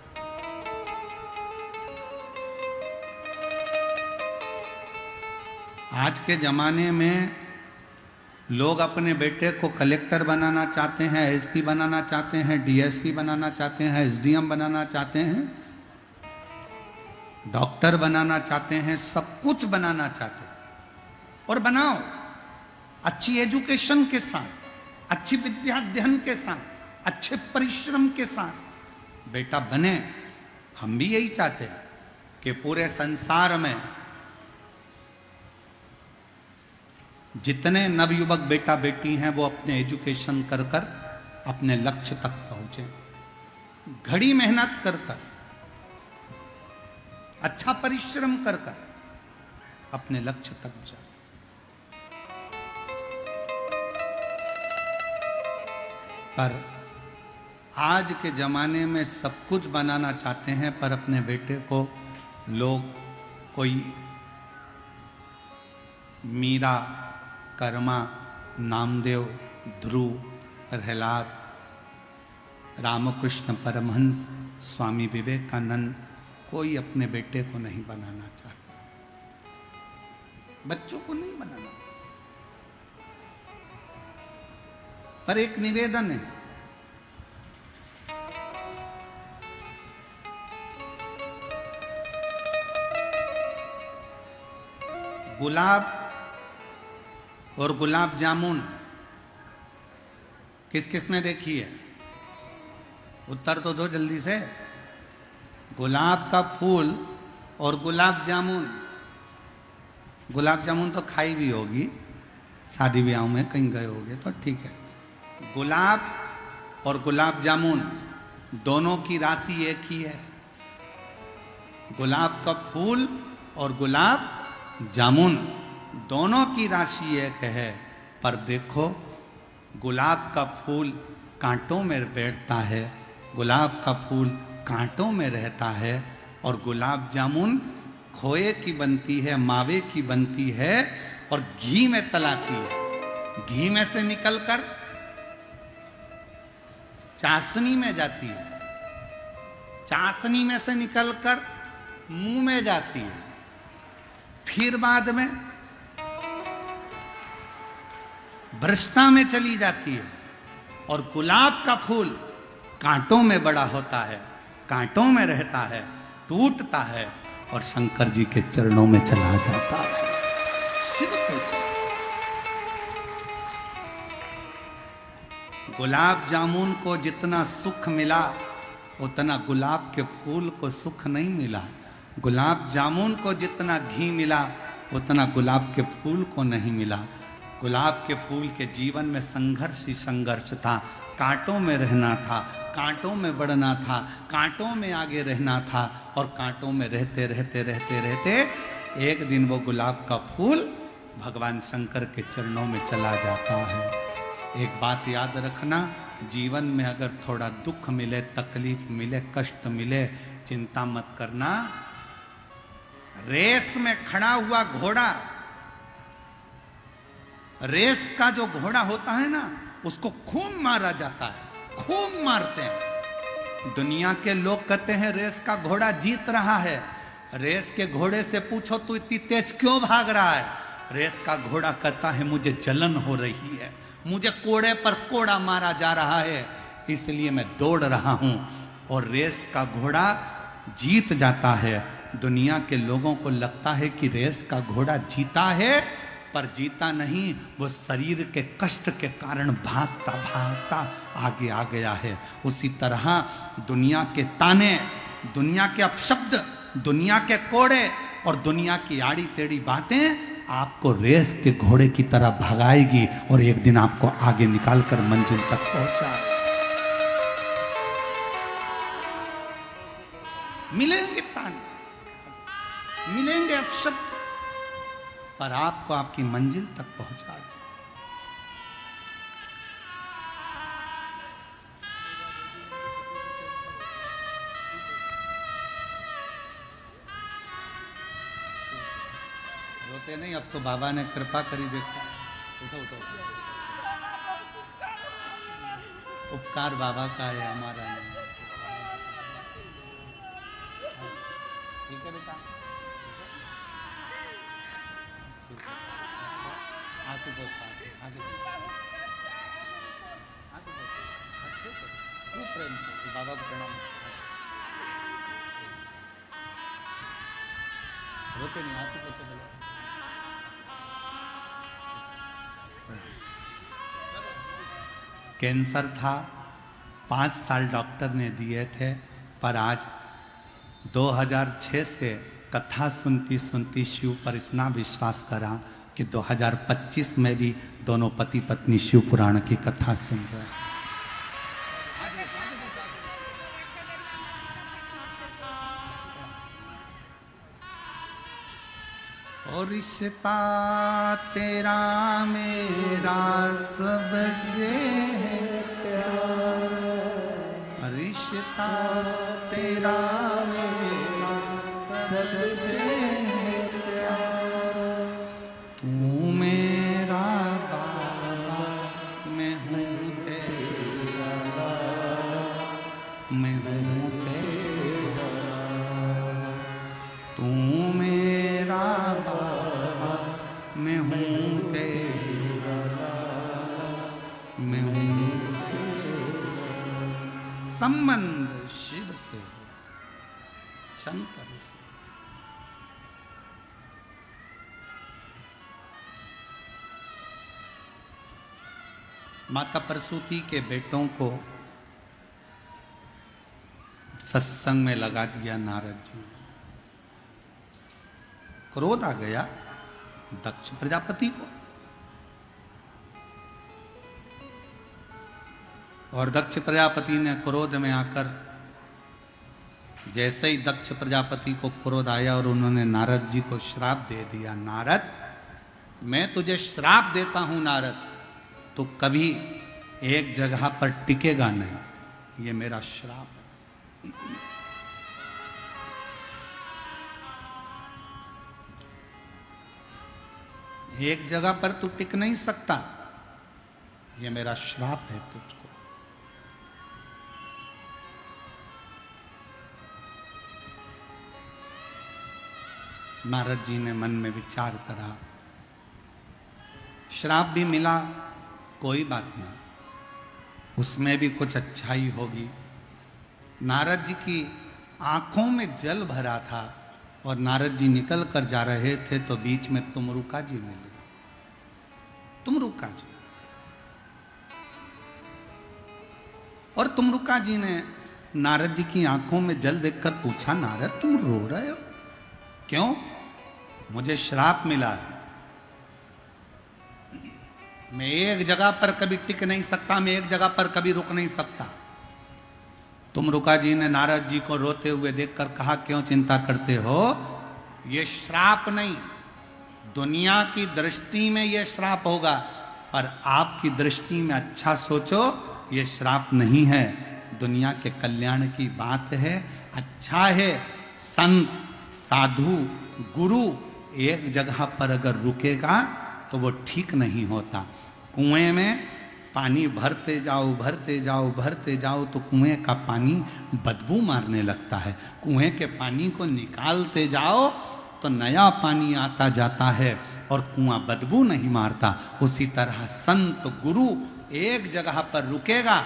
आज के जमाने में लोग अपने बेटे को कलेक्टर बनाना चाहते हैं, एसपी बनाना चाहते हैं, डीएसपी बनाना चाहते हैं, एसडीएम बनाना चाहते हैं, डॉक्टर बनाना चाहते हैं, सब कुछ बनाना चाहते हैं। और बनाओ अच्छी एजुकेशन के साथ, अच्छी विद्या अध्ययन के साथ, अच्छे परिश्रम के साथ बेटा बने। हम भी यही चाहते हैं कि पूरे संसार में जितने नवयुवक बेटा बेटी हैं वो अपने एजुकेशन कर कर अपने लक्ष्य तक पहुंचे, घड़ी मेहनत कर कर, अच्छा परिश्रम कर कर अपने लक्ष्य तक जाए। पर आज के जमाने में सब कुछ बनाना चाहते हैं, पर अपने बेटे को लोग कोई मीरा, कर्मा, नामदेव, ध्रुव, प्रहलाद, रामकृष्ण परमहंस, स्वामी विवेकानंद, कोई अपने बेटे को नहीं बनाना चाहता, बच्चों को नहीं बनाना। पर एक निवेदन है, गुलाब और गुलाब जामुन किस किसने देखी है? उत्तर तो दो जल्दी से। गुलाब का फूल और गुलाब जामुन, गुलाब जामुन तो खाई भी होगी, शादी ब्याह में कहीं गए होगे तो ठीक है। गुलाब और गुलाब जामुन दोनों की राशि एक ही है। गुलाब का फूल और गुलाब जामुन दोनों की राशि एक है, पर देखो गुलाब का फूल कांटों में बैठता है, गुलाब का फूल कांटों में रहता है, और गुलाब जामुन खोए की बनती है, मावे की बनती है और घी में तलाती है। घी में से निकलकर चाशनी में जाती है, चाशनी में से निकलकर मुंह में जाती है, फिर बाद में भ्रष्टा में चली जाती है। और गुलाब का फूल कांटों में बड़ा होता है, कांटों में रहता है, टूटता है और शंकर जी के चरणों में चला जाता है, शिव के चरणों। गुलाब जामुन को जितना सुख मिला उतना गुलाब के फूल को सुख नहीं मिला। गुलाब जामुन को जितना घी मिला उतना गुलाब के फूल को नहीं मिला। गुलाब के फूल के जीवन में संघर्ष ही संघर्ष था, कांटों में रहना था, कांटों में बढ़ना था, कांटों में आगे रहना था, और कांटों में रहते रहते रहते रहते एक दिन वो गुलाब का फूल भगवान शंकर के चरणों में चला जाता है। एक बात याद रखना, जीवन में अगर थोड़ा दुख मिले, तकलीफ मिले, कष्ट मिले, चिंता मत करना। रेस में खड़ा हुआ घोड़ा, रेस का जो घोड़ा होता है ना, उसको खूब मारा जाता है, खूब मारते हैं। दुनिया के लोग कहते हैं रेस का घोड़ा जीत रहा है। रेस के घोड़े से पूछो तू इतनी तेज क्यों भाग रहा है? रेस का घोड़ा कहता है मुझे जलन हो रही है, मुझे कोड़े पर कोड़ा मारा जा रहा है, इसलिए मैं दौड़ रहा हूं। और रेस का घोड़ा जीत जाता है। दुनिया के लोगों को लगता है कि रेस का घोड़ा जीता है, पर जीता नहीं, वो शरीर के कष्ट के कारण भागता भागता आगे आ गया है। उसी तरह दुनिया के ताने, दुनिया के अपशब्द, दुनिया के कोड़े और दुनिया की आड़ी टेढ़ी बातें आपको रेस के घोड़े की तरह भगाएगी और एक दिन आपको आगे निकालकर मंजिल तक पहुंचा। मिलेंगे ताने, मिलेंगे अपशब्द, पर आपको आपकी मंजिल तक पहुंचा दे। रोते नहीं, अब तो बाबा ने कृपा करी, देखो उठो उठो, उपकार बाबा का है, हमारा नहीं। ठीक है बेटा, आंसू बहुत खूब प्रेम से बाबा को प्रणाम। रोते नहीं, आंसू पोछे बोलो। कैंसर था, 5 साल डॉक्टर ने दिए थे, पर आज 2006 से कथा सुनती सुनती शिव पर इतना विश्वास करा कि 2025 में भी दोनों पति पत्नी शिव पुराण की कथा सुन रहे हैं। और रिश्ता तेरा मेरा सबसे प्यारा, रिश्ता तेरा मेरा सबसे मैं हूँ तेरा, तू मेरा बाबा, मैं हूँ तेरा, मैं हूँ तेरा। संबंध शिव से, शंकर से। माता प्रसूति के बेटों को सत्संग में लगा दिया नारद जी ने। क्रोध आ गया दक्ष प्रजापति को, और दक्ष प्रजापति ने क्रोध में आकर, जैसे ही दक्ष प्रजापति को क्रोध आया और उन्होंने नारद जी को श्राप दे दिया, नारद मैं तुझे श्राप देता हूं नारद, तो कभी एक जगह पर टिकेगा नहीं, ये मेरा श्राप है। एक जगह पर तू टिक नहीं सकता, ये मेरा श्राप है तुझको। नारद जी ने मन में विचार करा, श्राप भी मिला, कोई बात नहीं, उसमें भी कुछ अच्छाई होगी। नारद जी की आंखों में जल भरा था और नारद जी निकल कर जा रहे थे तो बीच में तुमरुका जी मिले। तुमरुका जी, और तुमरुका जी ने नारद जी की आंखों में जल देखकर पूछा, नारद तुम रो रहे हो क्यों? मुझे श्राप मिला है, मैं एक जगह पर कभी टिक नहीं सकता, मैं एक जगह पर कभी रुक नहीं सकता। तुमरुका जी ने नारद जी को रोते हुए देखकर कहा, क्यों चिंता करते हो? ये श्राप नहीं, दुनिया की दृष्टि में ये श्राप होगा, पर आपकी दृष्टि में अच्छा सोचो, ये श्राप नहीं है, दुनिया के कल्याण की बात है, अच्छा है। संत, साधु, गुरु एक जगह पर अगर रुकेगा तो वो ठीक नहीं होता। कुएं में पानी भरते जाओ भरते जाओ भरते जाओ तो कुएं का पानी बदबू मारने लगता है, कुएं के पानी को निकालते जाओ तो नया पानी आता जाता है और कुआं बदबू नहीं मारता। उसी तरह संत गुरु एक जगह पर रुकेगा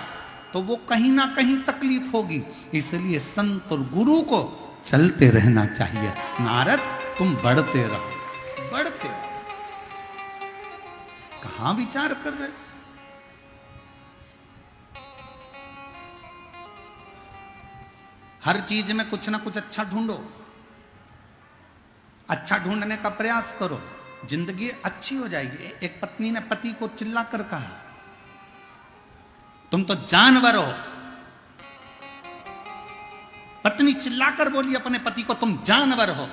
तो वो कहीं ना कहीं तकलीफ होगी, इसलिए संत और गुरु को चलते रहना चाहिए। नारद तुम बढ़ते रहो, बढ़ते रहो। कहां विचार कर रहे? हर चीज में कुछ ना कुछ अच्छा ढूंढो, अच्छा ढूंढने का प्रयास करो, जिंदगी अच्छी हो जाएगी। एक पत्नी ने पति को चिल्ला कर कहा, तुम तो जानवर हो। पत्नी चिल्लाकर बोली अपने पति को, तुम जानवर हो।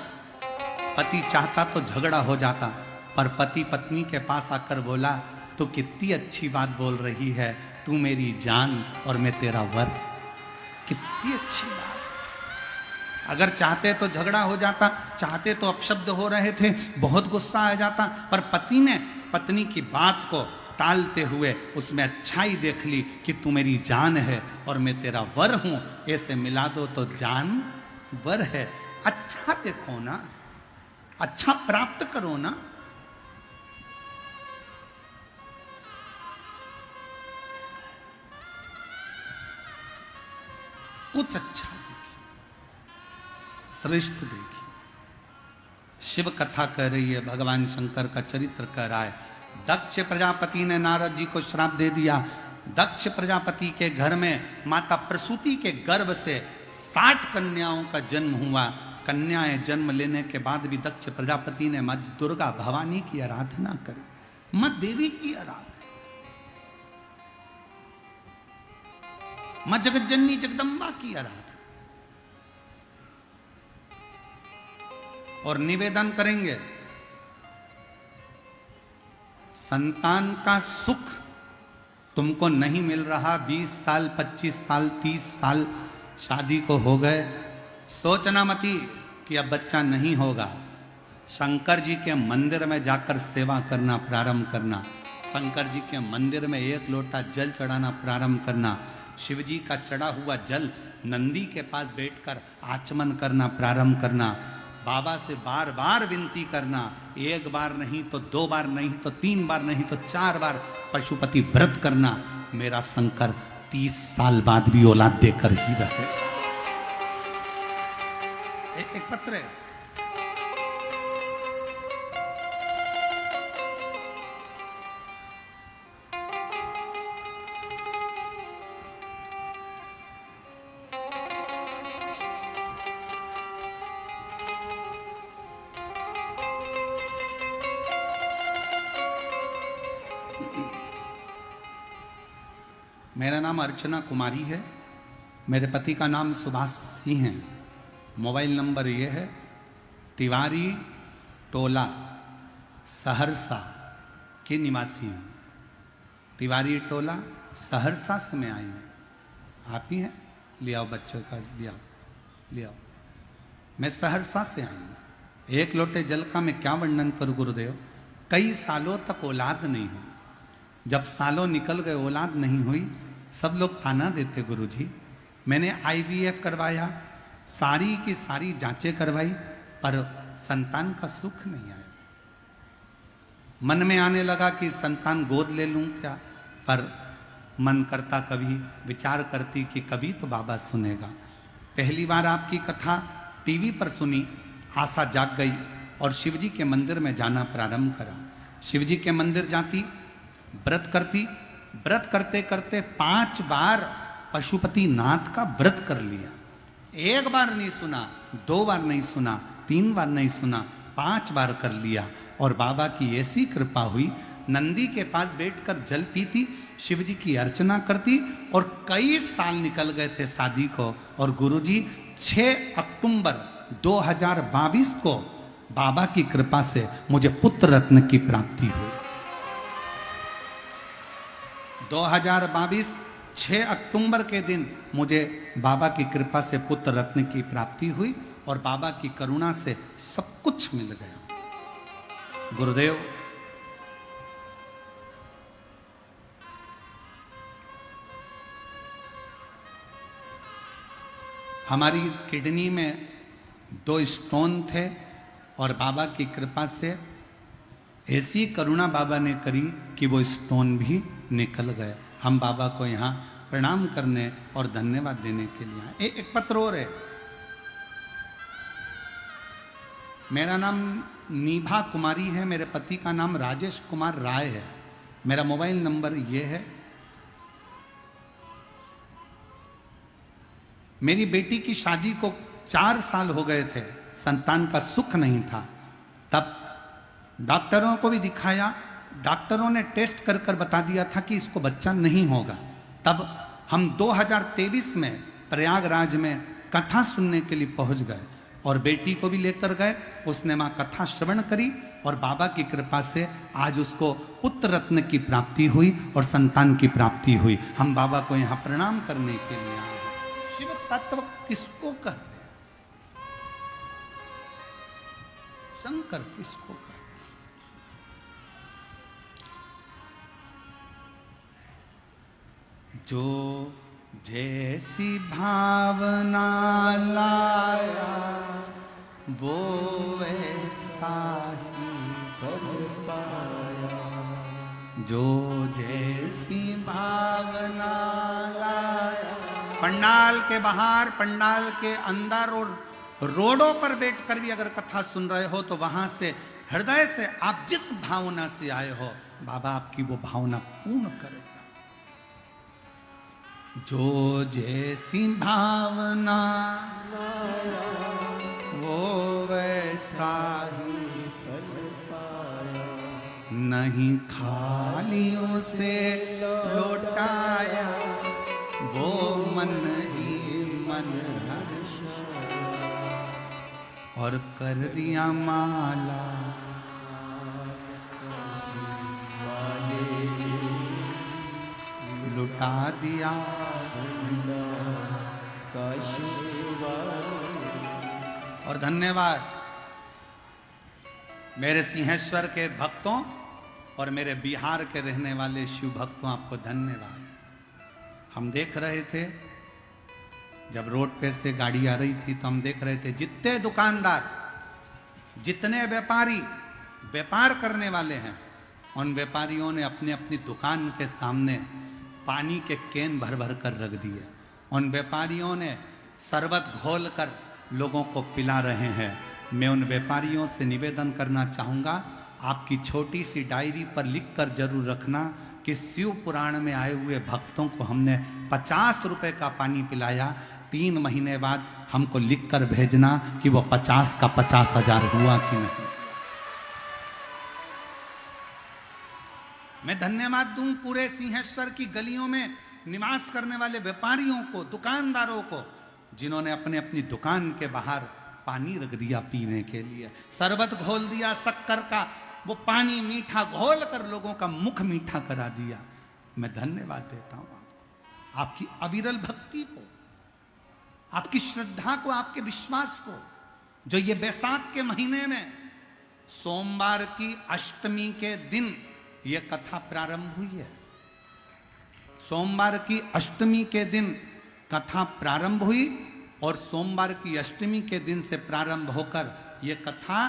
पति चाहता तो झगड़ा हो जाता, पर पति पत्नी के पास आकर बोला, तू कितनी अच्छी बात बोल रही है, तू मेरी जान और मैं तेरा वर। कितनी अच्छी बात। अगर चाहते तो झगड़ा हो जाता, चाहते तो अपशब्द हो रहे थे, बहुत गुस्सा आ जाता, पर पति ने पत्नी की बात को टालते हुए उसमें अच्छाई देख ली कि तू मेरी जान है और मैं तेरा वर हूं, ऐसे मिला दो तो जान वर है। अच्छा देखो ना, अच्छा प्राप्त करो ना। कुछ अच्छा देखिए, श्रेष्ठ देखिए। शिव कथा कह रही है, भगवान शंकर का चरित्र कह रहा है। दक्ष प्रजापति ने नारद जी को श्राप दे दिया। दक्ष प्रजापति के घर में माता प्रसूति के गर्भ से 60 कन्याओं का जन्म हुआ। कन्याएं जन्म लेने के बाद भी दक्ष प्रजापति ने मां दुर्गा भवानी की आराधना करी, मां देवी की आराधना, मां जगज्जननी जगदम्बा की आराधना। और निवेदन करेंगे, संतान का सुख तुमको नहीं मिल रहा, 20 साल 25 साल 30 साल शादी को हो गए, सोचना मती कि अब बच्चा नहीं होगा। शंकर जी के मंदिर में जाकर सेवा करना प्रारंभ करना, शंकर जी के मंदिर में 1 लोटा जल चढ़ाना प्रारंभ करना। शिव जी का चढ़ा हुआ जल नंदी के पास बैठकर आचमन करना प्रारंभ करना, बाबा से बार बार विनती करना, एक बार नहीं तो 2 बार नहीं तो 3 बार नहीं तो 4 बार पशुपति व्रत करना। मेरा शंकर 30 साल बाद भी औलाद देकर ही रहे। एक पत्र है, मेरा नाम अर्चना कुमारी है, मेरे पति का नाम सुभाष सिंह है। मोबाइल नंबर ये है, तिवारी टोला सहरसा के निवासी हूँ। तिवारी टोला सहरसा से मैं आई हूँ। आप ही हैं? ले आओ बच्चों का, ले आओ ले आओ। मैं सहरसा से आई हूँ। एक लोटे जल का मैं क्या वर्णन करूँ गुरुदेव। कई सालों तक औलाद नहीं हुई। जब सालों निकल गए औलाद नहीं हुई, सब लोग ताना देते गुरुजी। मैंने IVF करवाया, सारी की सारी जांचें करवाई, पर संतान का सुख नहीं आया। मन में आने लगा कि संतान गोद ले लूं क्या, पर मन करता कभी, विचार करती कि कभी तो बाबा सुनेगा। पहली बार आपकी कथा टीवी पर सुनी, आशा जाग गई और शिवजी के मंदिर में जाना प्रारंभ करा। शिवजी के मंदिर जाती, व्रत करती, व्रत करते करते 5 बार पशुपति नाथ का व्रत कर लिया। 1 बार नहीं सुना, 2 बार नहीं सुना, 3 बार नहीं सुना, 5 बार कर लिया। और बाबा की ऐसी कृपा हुई, नंदी के पास बैठकर जल पीती, शिवजी की अर्चना करती, और कई साल निकल गए थे शादी को। और गुरुजी 6 अक्टूबर 2022 को बाबा की कृपा से मुझे पुत्र रत्न की प्राप्ति हुई। 2022 6 अक्टूबर के दिन मुझे बाबा की कृपा से पुत्र रत्न की प्राप्ति हुई और बाबा की करुणा से सब कुछ मिल गया। गुरुदेव, हमारी किडनी में 2 स्टोन थे और बाबा की कृपा से ऐसी करुणा बाबा ने करी कि वो स्टोन भी निकल गए। हम बाबा को यहाँ प्रणाम करने और धन्यवाद देने के लिए आए। एक पत्र और है। मेरा नाम नीभा कुमारी है, मेरे पति का नाम राजेश कुमार राय है। मेरा मोबाइल नंबर ये है। मेरी बेटी की शादी को 4 साल हो गए थे, संतान का सुख नहीं था। तब डॉक्टरों को भी दिखाया, डॉक्टरों ने टेस्ट कर कर बता दिया था कि इसको बच्चा नहीं होगा। तब हम 2023 में प्रयागराज में कथा सुनने के लिए पहुंच गए और बेटी को भी लेकर गए। उसने वहां कथा श्रवण करी और बाबा की कृपा से आज उसको पुत्र रत्न की प्राप्ति हुई और संतान की प्राप्ति हुई। हम बाबा को यहाँ प्रणाम करने के लिए आए हैं। शिव तत्व किसको कहते हैं? शंकर किसको कहते हैं? जो जैसी भावना लाया वो वैसा ही कर पाया। जो जैसी भावना लाया। पंडाल के बाहर, पंडाल के अंदर और रोडों पर बैठकर भी अगर कथा सुन रहे हो तो वहां से हृदय से आप जिस भावना से आए हो, बाबा आपकी वो भावना पूर्ण करेगा। जो जैसी भावना वो वैसा ही फल पाया। नहीं खाली उसे लौटाया, वो मन ही मन हर्षाया और कर दिया माला। लुटा दिया और धन्यवाद मेरे सिंहेश्वर के भक्तों और मेरे बिहार के रहने वाले शिव भक्तों, आपको धन्यवाद। हम देख रहे थे जब रोड पे से गाड़ी आ रही थी तो हम देख रहे थे जितने दुकानदार, जितने व्यापारी व्यापार करने वाले हैं, उन व्यापारियों ने अपने अपनी दुकान के सामने पानी के कैन भर भर कर रख दिए। उन व्यापारियों ने शरबत घोल कर लोगों को पिला रहे हैं। मैं उन व्यापारियों से निवेदन करना चाहूँगा, आपकी छोटी सी डायरी पर लिख कर जरूर रखना कि शिव पुराण में आए हुए भक्तों को हमने 50 रुपए का पानी पिलाया। 3 महीने बाद हमको लिख कर भेजना कि वो 50 का 50,000 हुआ कि नहीं। मैं धन्यवाद दूं पूरे सिंहेश्वर की गलियों में निवास करने वाले व्यापारियों को, दुकानदारों को, जिन्होंने अपने अपनी दुकान के बाहर पानी रख दिया पीने के लिए, शरबत घोल दिया शक्कर का, वो पानी मीठा घोल कर लोगों का मुख मीठा करा दिया। मैं धन्यवाद देता हूं आपको, आपकी अविरल भक्ति को, आपकी श्रद्धा को, आपके विश्वास को, जो ये बैसाख के महीने में सोमवार की अष्टमी के दिन ये कथा प्रारंभ हुई है। सोमवार की अष्टमी के दिन कथा प्रारंभ हुई और सोमवार की अष्टमी के दिन से प्रारंभ होकर ये कथा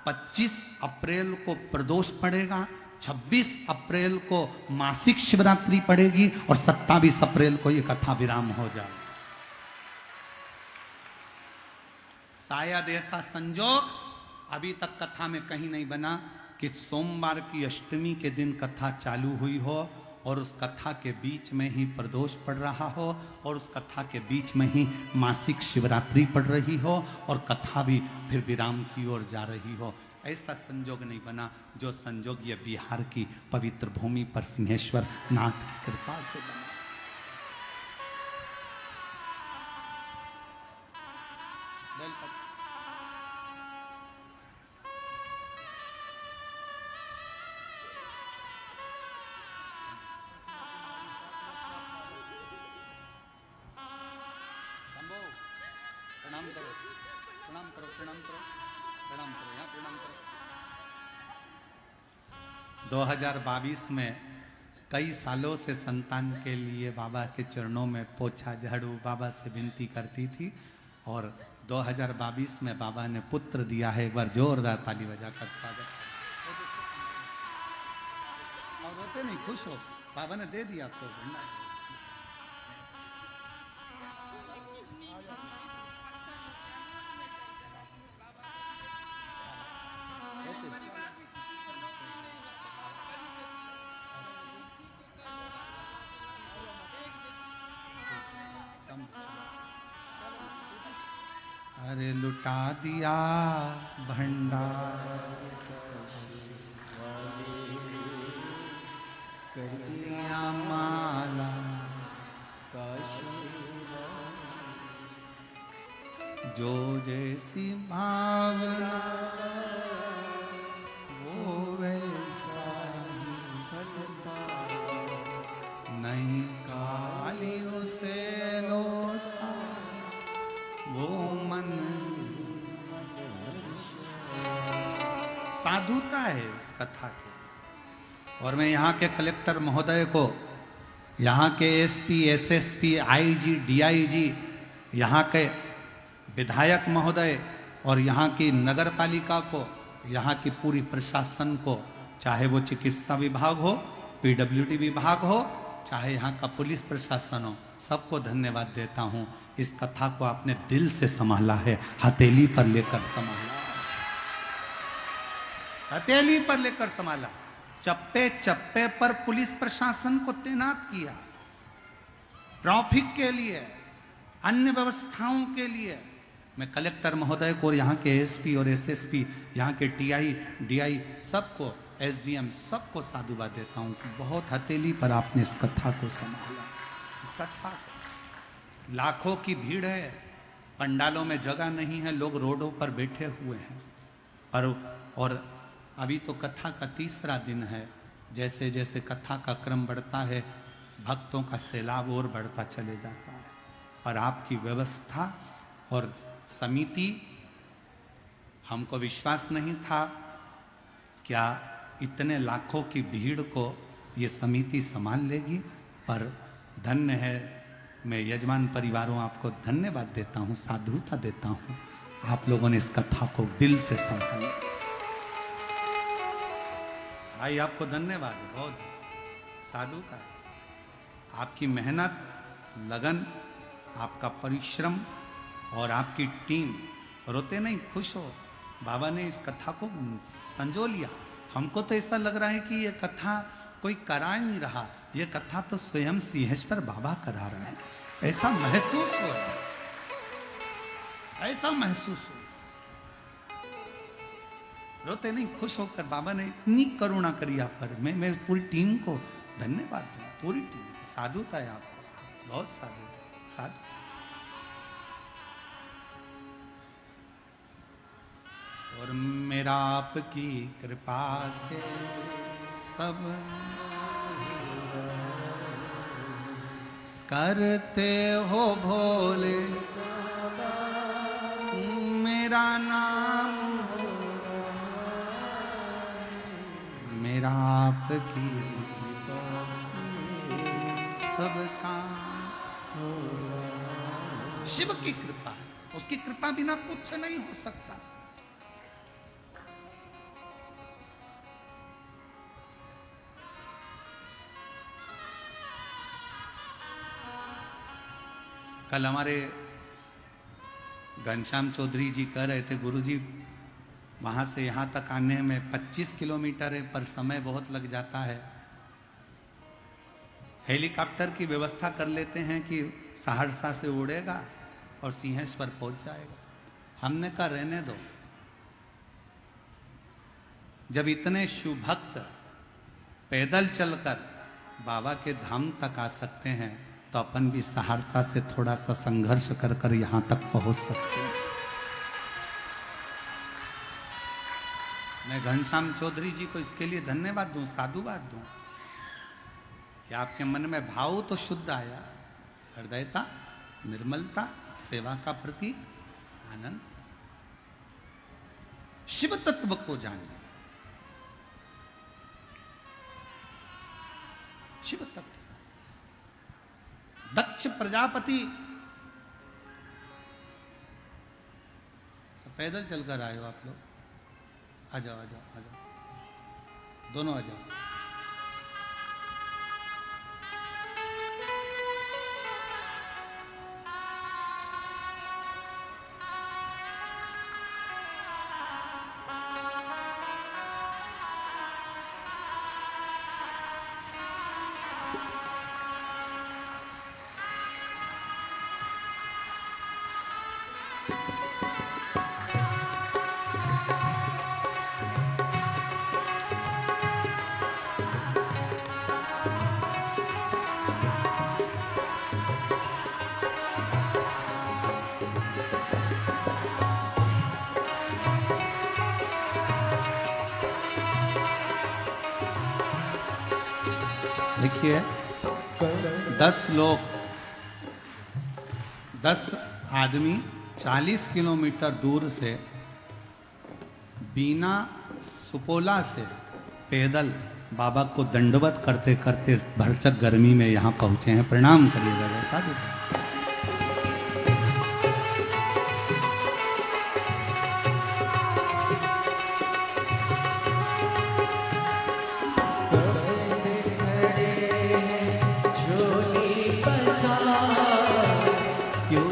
25 अप्रैल को प्रदोष पड़ेगा, 26 अप्रैल को मासिक शिवरात्रि पड़ेगी और 27 अप्रैल को ये कथा विराम हो जाएगी। शायद ऐसा संजोग अभी तक कथा में कहीं नहीं बना कि सोमवार की अष्टमी के दिन कथा चालू हुई हो और उस कथा के बीच में ही प्रदोष पड़ रहा हो और उस कथा के बीच में ही मासिक शिवरात्रि पड़ रही हो और कथा भी फिर विराम की ओर जा रही हो। ऐसा संजोग नहीं बना जो संजोग ये बिहार की पवित्र भूमि पर सिंहेश्वर नाथ की कृपा से बना। प्रणाम करो, प्रणाम करो, प्रणाम करो, प्रणाम करो, यहाँ प्रणाम करो। 2022 में कई सालों से संतान के लिए बाबा के चरणों में पोछा झाड़ू बाबा से विनती करती थी और 2022 में बाबा ने पुत्र दिया है। एक बार जोरदार ताली बजाकर स्वागत। और रोते नहीं, खुश हो, बाबा ने दे दिया आपको भंडार। अरे लुटा दिया भंडार, कर दिया माला, जो जैसी भावना वो वैसा नहीं, काली उसे लौटा वो मन। साधुता है इस कथा की। और मैं यहाँ के कलेक्टर महोदय को, यहाँ के एसपी, एसएसपी, आईजी, डीआईजी, यहाँ के विधायक महोदय और यहाँ की नगर पालिका को, यहाँ की पूरी प्रशासन को, चाहे वो चिकित्सा विभाग हो, पीडब्ल्यूडी विभाग हो, चाहे यहाँ का पुलिस प्रशासन हो, सबको धन्यवाद देता हूँ। इस कथा को आपने दिल से संभाला है, हथेली पर लेकर संभाला, हथेली पर लेकर संभाला। चप्पे चप्पे पर पुलिस प्रशासन को तैनात किया, ट्रैफिक के लिए, अन्य व्यवस्थाओं के लिए। मैं कलेक्टर महोदय को और यहाँ के एसपी और एसएसपी, यहाँ के टीआई, डीआई, सबको, एसडीएम, सबको साधुवाद देता हूँ कि बहुत हथेली पर आपने इस कथा को संभाला। इस कथा को, लाखों की भीड़ है, पंडालों में जगह नहीं है, लोग रोडों पर बैठे हुए हैं। और अभी तो कथा का तीसरा दिन है। जैसे जैसे कथा का क्रम बढ़ता है, भक्तों का सैलाब और बढ़ता चले जाता है। और आपकी व्यवस्था और समिति, हमको विश्वास नहीं था क्या इतने लाखों की भीड़ को ये समिति संभाल लेगी, पर धन्य है मैं यजमान परिवारों आपको धन्यवाद देता हूँ, साधुता देता हूँ। आप लोगों ने इस कथा को दिल से संभाला। भाई आपको धन्यवाद, बहुत साधुता। आपकी मेहनत, लगन, आपका परिश्रम और आपकी टीम, रोते नहीं, खुश हो। बाबा ने इस कथा को संजो लिया। हमको तो ऐसा लग रहा है कि ये कथा कोई करा नहीं रहा, ये कथा तो स्वयं सिंहेश्वर बाबा करा रहे हैं। ऐसा महसूस हो रहा है, ऐसा महसूस हो। रोते नहीं, खुश होकर बाबा ने इतनी करुणा करी आप पर। मैं पूरी टीम को धन्यवाद दूं, पूरी टीम। साधुता है आपको, बहुत साधु। और मेरा आपकी कृपा से सब करते हो भोले, मेरा नाम मेरा आपकी सब काम। शिव की कृपा है, उसकी कृपा बिना कुछ नहीं हो सकता। कल हमारे घनश्याम चौधरी जी कह रहे थे, गुरुजी वहां से यहां तक आने में 25 किलोमीटर है, पर समय बहुत लग जाता है। हेलीकॉप्टर की व्यवस्था कर लेते हैं कि सहरसा से उड़ेगा और सिंहेश्वर पहुंच जाएगा। हमने कहा रहने दो, जब इतने शुभ भक्त पैदल चलकर बाबा के धाम तक आ सकते हैं, तो अपन भी सहरसा से थोड़ा सा संघर्ष कर कर यहां तक पहुंच सकते हैं। मैं घनश्याम चौधरी जी को इसके लिए धन्यवाद दूं, साधुवाद दूं कि आपके मन में भाव तो शुद्ध आया, हृदयता, निर्मलता, सेवा का प्रतीक, आनंद। शिव तत्व को जानिए, शिव तत्व। दक्ष प्रजापति पैदल चलकर आए हो आप लोग, आ जाओ आ जाओ आ जाओ, दोनों आ जाओ। देखिए 10 लोग, 10 आदमी 40 किलोमीटर दूर से बिना सुपोला से पैदल बाबा को दंडवत करते करते भरचक गर्मी में यहाँ पहुँचे हैं। प्रणाम करिएगा बेटा। क्यों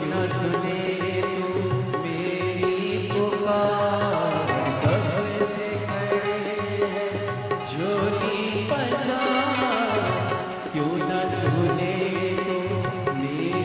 न सुने तो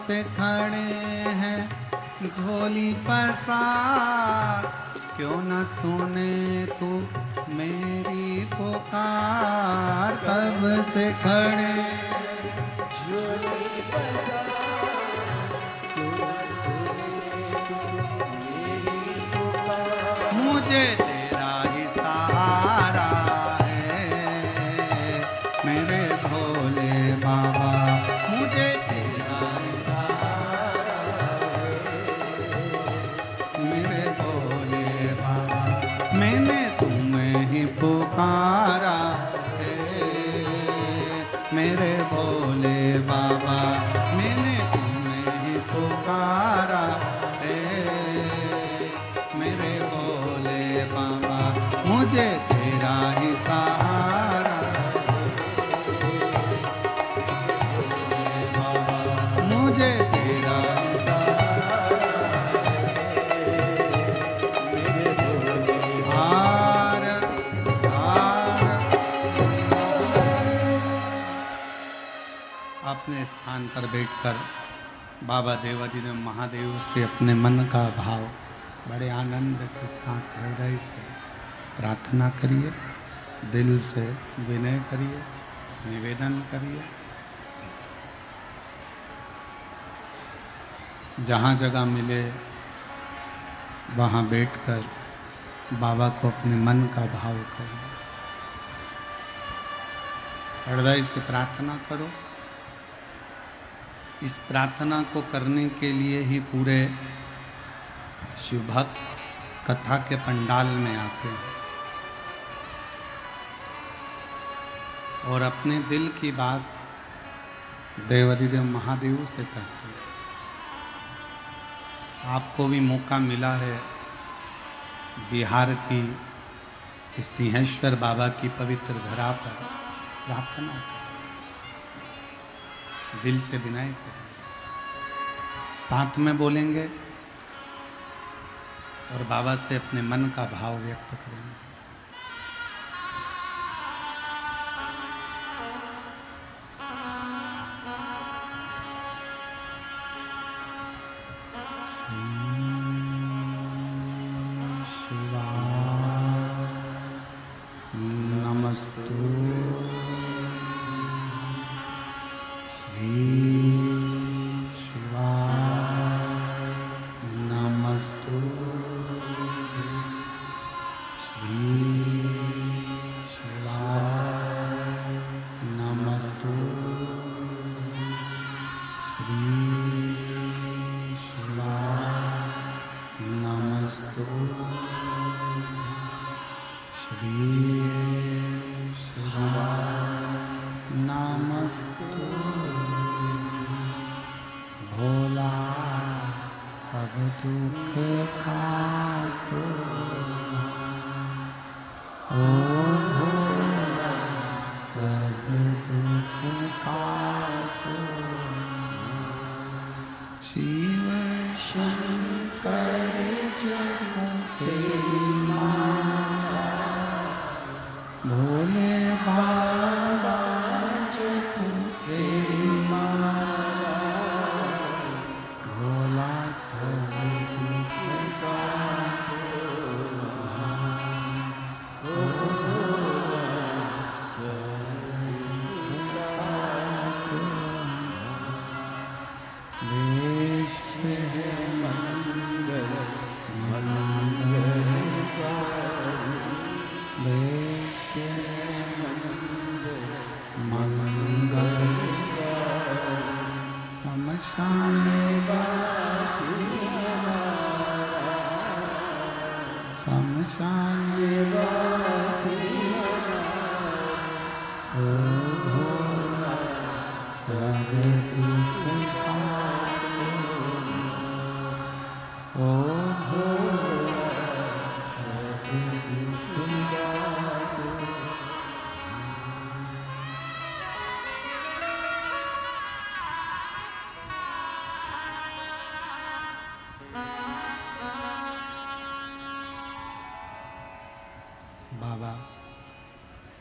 से खड़े हैं झोली पसार, क्यों न सुने तू मेरी पुकार। कब से खड़े झोली पसार, क्यों न सुने तू मेरी पुकार। मुझे तेरा ही सहारा है मेरे भोले बाबा, मुझे पुकारा है मेरे भोले बाबा, मैंने तुम्हें ही पुकारा है मेरे भोले बाबा। मुझे तेरा ही सहारा बाबा, मुझे तेरा ही अपने स्थान पर बैठकर बाबा देवादिदेव महादेव से अपने मन का भाव बड़े आनंद के साथ हृदय से प्रार्थना करिए, दिल से विनय करिए, निवेदन करिए। जहाँ जगह मिले वहाँ बैठकर बाबा को अपने मन का भाव करिए, हृदय से प्रार्थना करो। इस प्रार्थना को करने के लिए ही पूरे शिवभक्त कथा के पंडाल में आते हैं और अपने दिल की बात देवादिदेव महादेव से कहते हैं। आपको भी मौका मिला है बिहार की सिंहेश्वर बाबा की पवित्र धरा पर प्रार्थना करें, दिल से विनय करें, साथ में बोलेंगे और बाबा से अपने मन का भाव व्यक्त करेंगे।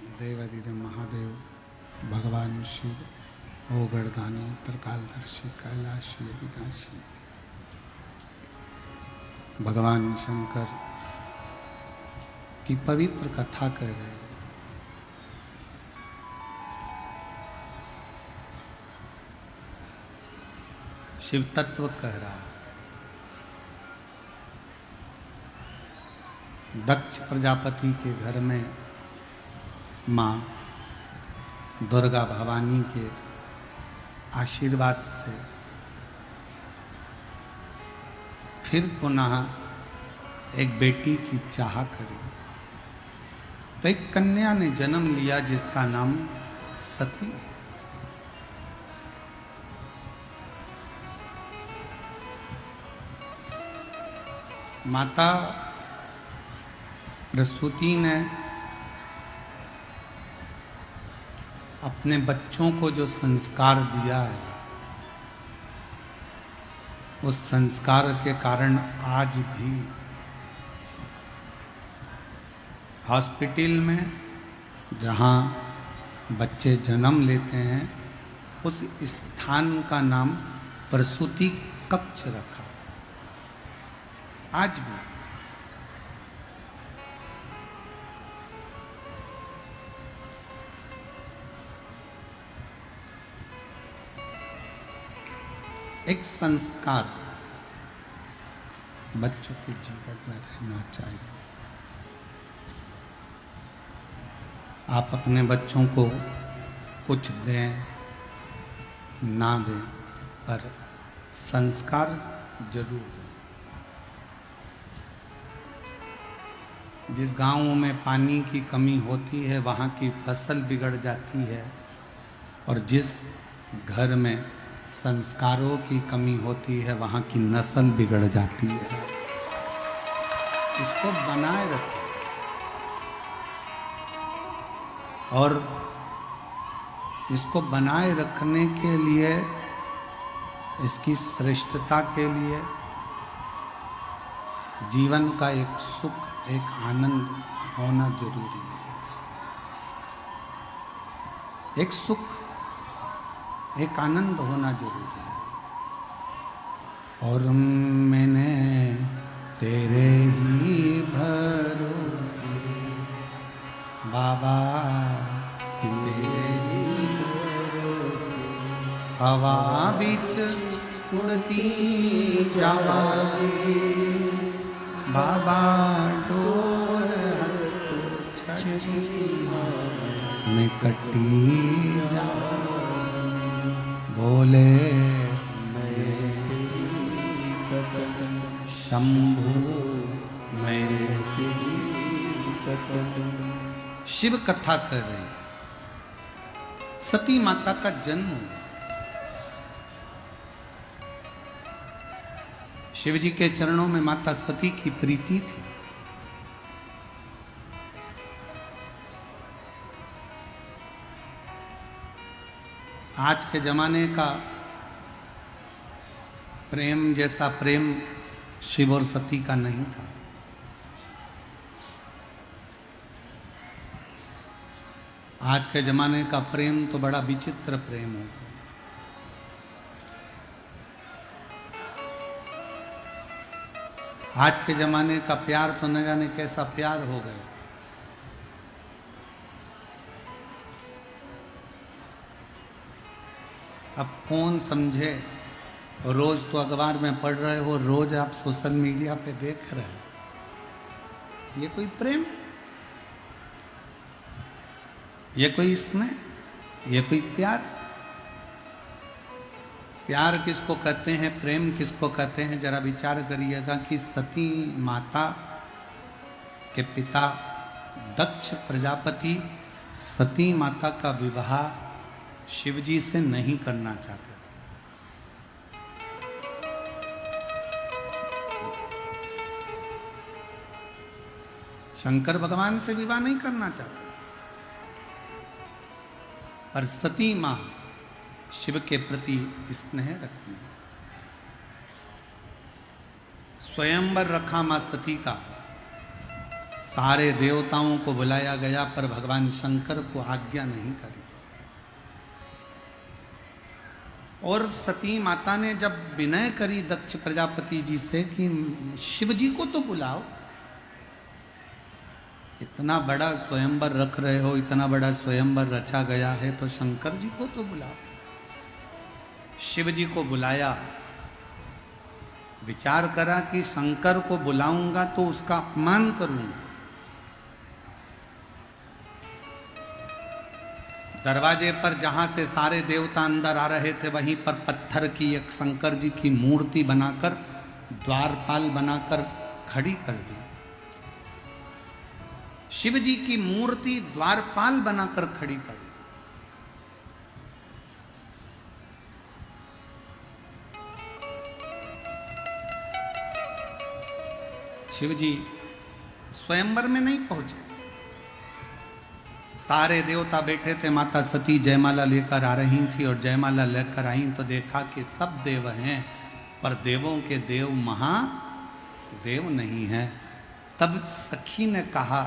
देवादिदेव महादेव भगवान शिव ओगरदानी त्रिकालदर्शी कैलाशी अविनाशी भगवान शंकर की पवित्र कथा कह रहे हैं। शिव तत्व कह रहा है। दक्ष प्रजापति के घर में माँ दुर्गा भवानी के आशीर्वाद से फिर पुनः एक बेटी की चाह करी तो एक कन्या ने जन्म लिया जिसका नाम सती। माता प्रसूति ने अपने बच्चों को जो संस्कार दिया है उस संस्कार के कारण आज भी हॉस्पिटल में जहाँ बच्चे जन्म लेते हैं उस स्थान का नाम प्रसूति कक्ष रखा। आज भी एक संस्कार बच्चों के जीवन में रहना चाहिए। आप अपने बच्चों को कुछ दें ना दें पर संस्कार जरूर दें। जिस गांव में पानी की कमी होती है वहाँ की फसल बिगड़ जाती है और जिस घर में संस्कारों की कमी होती है वहाँ की नस्ल बिगड़ जाती है। इसको बनाए रखें और इसको बनाए रखने के लिए इसकी श्रेष्ठता के लिए जीवन का एक सुख एक आनंद होना जरूरी है। एक सुख एक आनंद होना जरूरी है। और मैंने तेरे ही भरोसे बाबा तेरे ही भरोसे हवा बीच उड़ती जावांगी बाबा डोर छड़ी में कटी जावा बोले शंभु मैं शिव कथा कर रहे हैं। सती माता का जन्म शिव जी के चरणों में माता सती की प्रीति थी। आज के जमाने का प्रेम जैसा प्रेम शिव और सती का नहीं था। आज के जमाने का प्रेम तो बड़ा विचित्र प्रेम हो गया। आज के जमाने का प्यार तो न जाने कैसा प्यार हो गया। अब कौन समझे। रोज तो अखबार में पढ़ रहे हो, रोज आप सोशल मीडिया पे देख रहे हो। ये कोई प्रेम है? ये कोई स्नेह? ये कोई प्यार? प्यार किसको कहते हैं, प्रेम किसको कहते हैं? जरा विचार करिएगा कि सती माता के पिता दक्ष प्रजापति सती माता का विवाह शिवजी से नहीं करना चाहते थे। शंकर भगवान से विवाह नहीं करना चाहते, पर सती मां शिव के प्रति स्नेह रखती है। स्वयंवर रखा मां सती का। सारे देवताओं को बुलाया गया पर भगवान शंकर को आज्ञा नहीं करी। और सती माता ने जब विनय करी दक्ष प्रजापति जी से कि शिव जी को तो बुलाओ, इतना बड़ा स्वयंवर रख रहे हो, इतना बड़ा स्वयंवर रचा गया है तो शंकर जी को तो बुलाओ। शिव जी को बुलाया, विचार करा कि शंकर को बुलाऊंगा तो उसका अपमान करूंगा। दरवाजे पर जहां से सारे देवता अंदर आ रहे थे वहीं पर पत्थर की एक शंकर जी की मूर्ति बनाकर, द्वारपाल बनाकर खड़ी कर दी। शिव जी की मूर्ति द्वारपाल बनाकर खड़ी कर दी। शिव जी स्वयंवर में नहीं पहुंचे। सारे देवता बैठे थे, माता सती जयमाला लेकर आ रही थी और जयमाला लेकर आई तो देखा कि सब देव हैं पर देवों के देव महादेव नहीं है। तब सखी ने कहा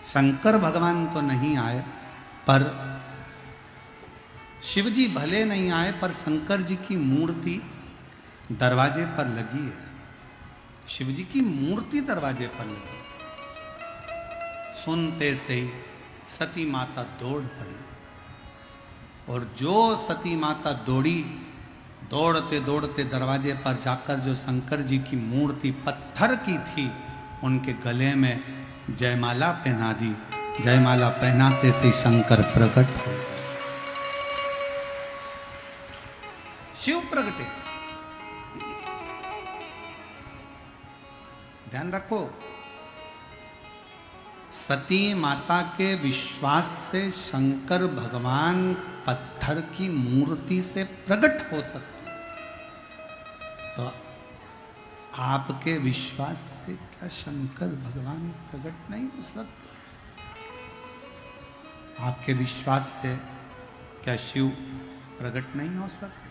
शंकर भगवान तो नहीं आए पर शिव जी भले नहीं आए पर शंकर जी की मूर्ति दरवाजे पर लगी है। शिव जी की मूर्ति दरवाजे पर लगी। सुनते से ही सती माता दौड़ पड़ी और जो सती माता दौड़ी, दौड़ते दौड़ते दरवाजे पर जाकर जो शंकर जी की मूर्ति पत्थर की थी उनके गले में जयमाला पहना दी। जयमाला पहनाते से शंकर प्रकट हो, शिव प्रगटे। ध्यान रखो, सती माता के विश्वास से शंकर भगवान पत्थर की मूर्ति से प्रकट हो सकते, तो आपके विश्वास से क्या शंकर भगवान प्रकट नहीं हो सकते? आपके विश्वास से क्या शिव प्रकट नहीं हो सकते?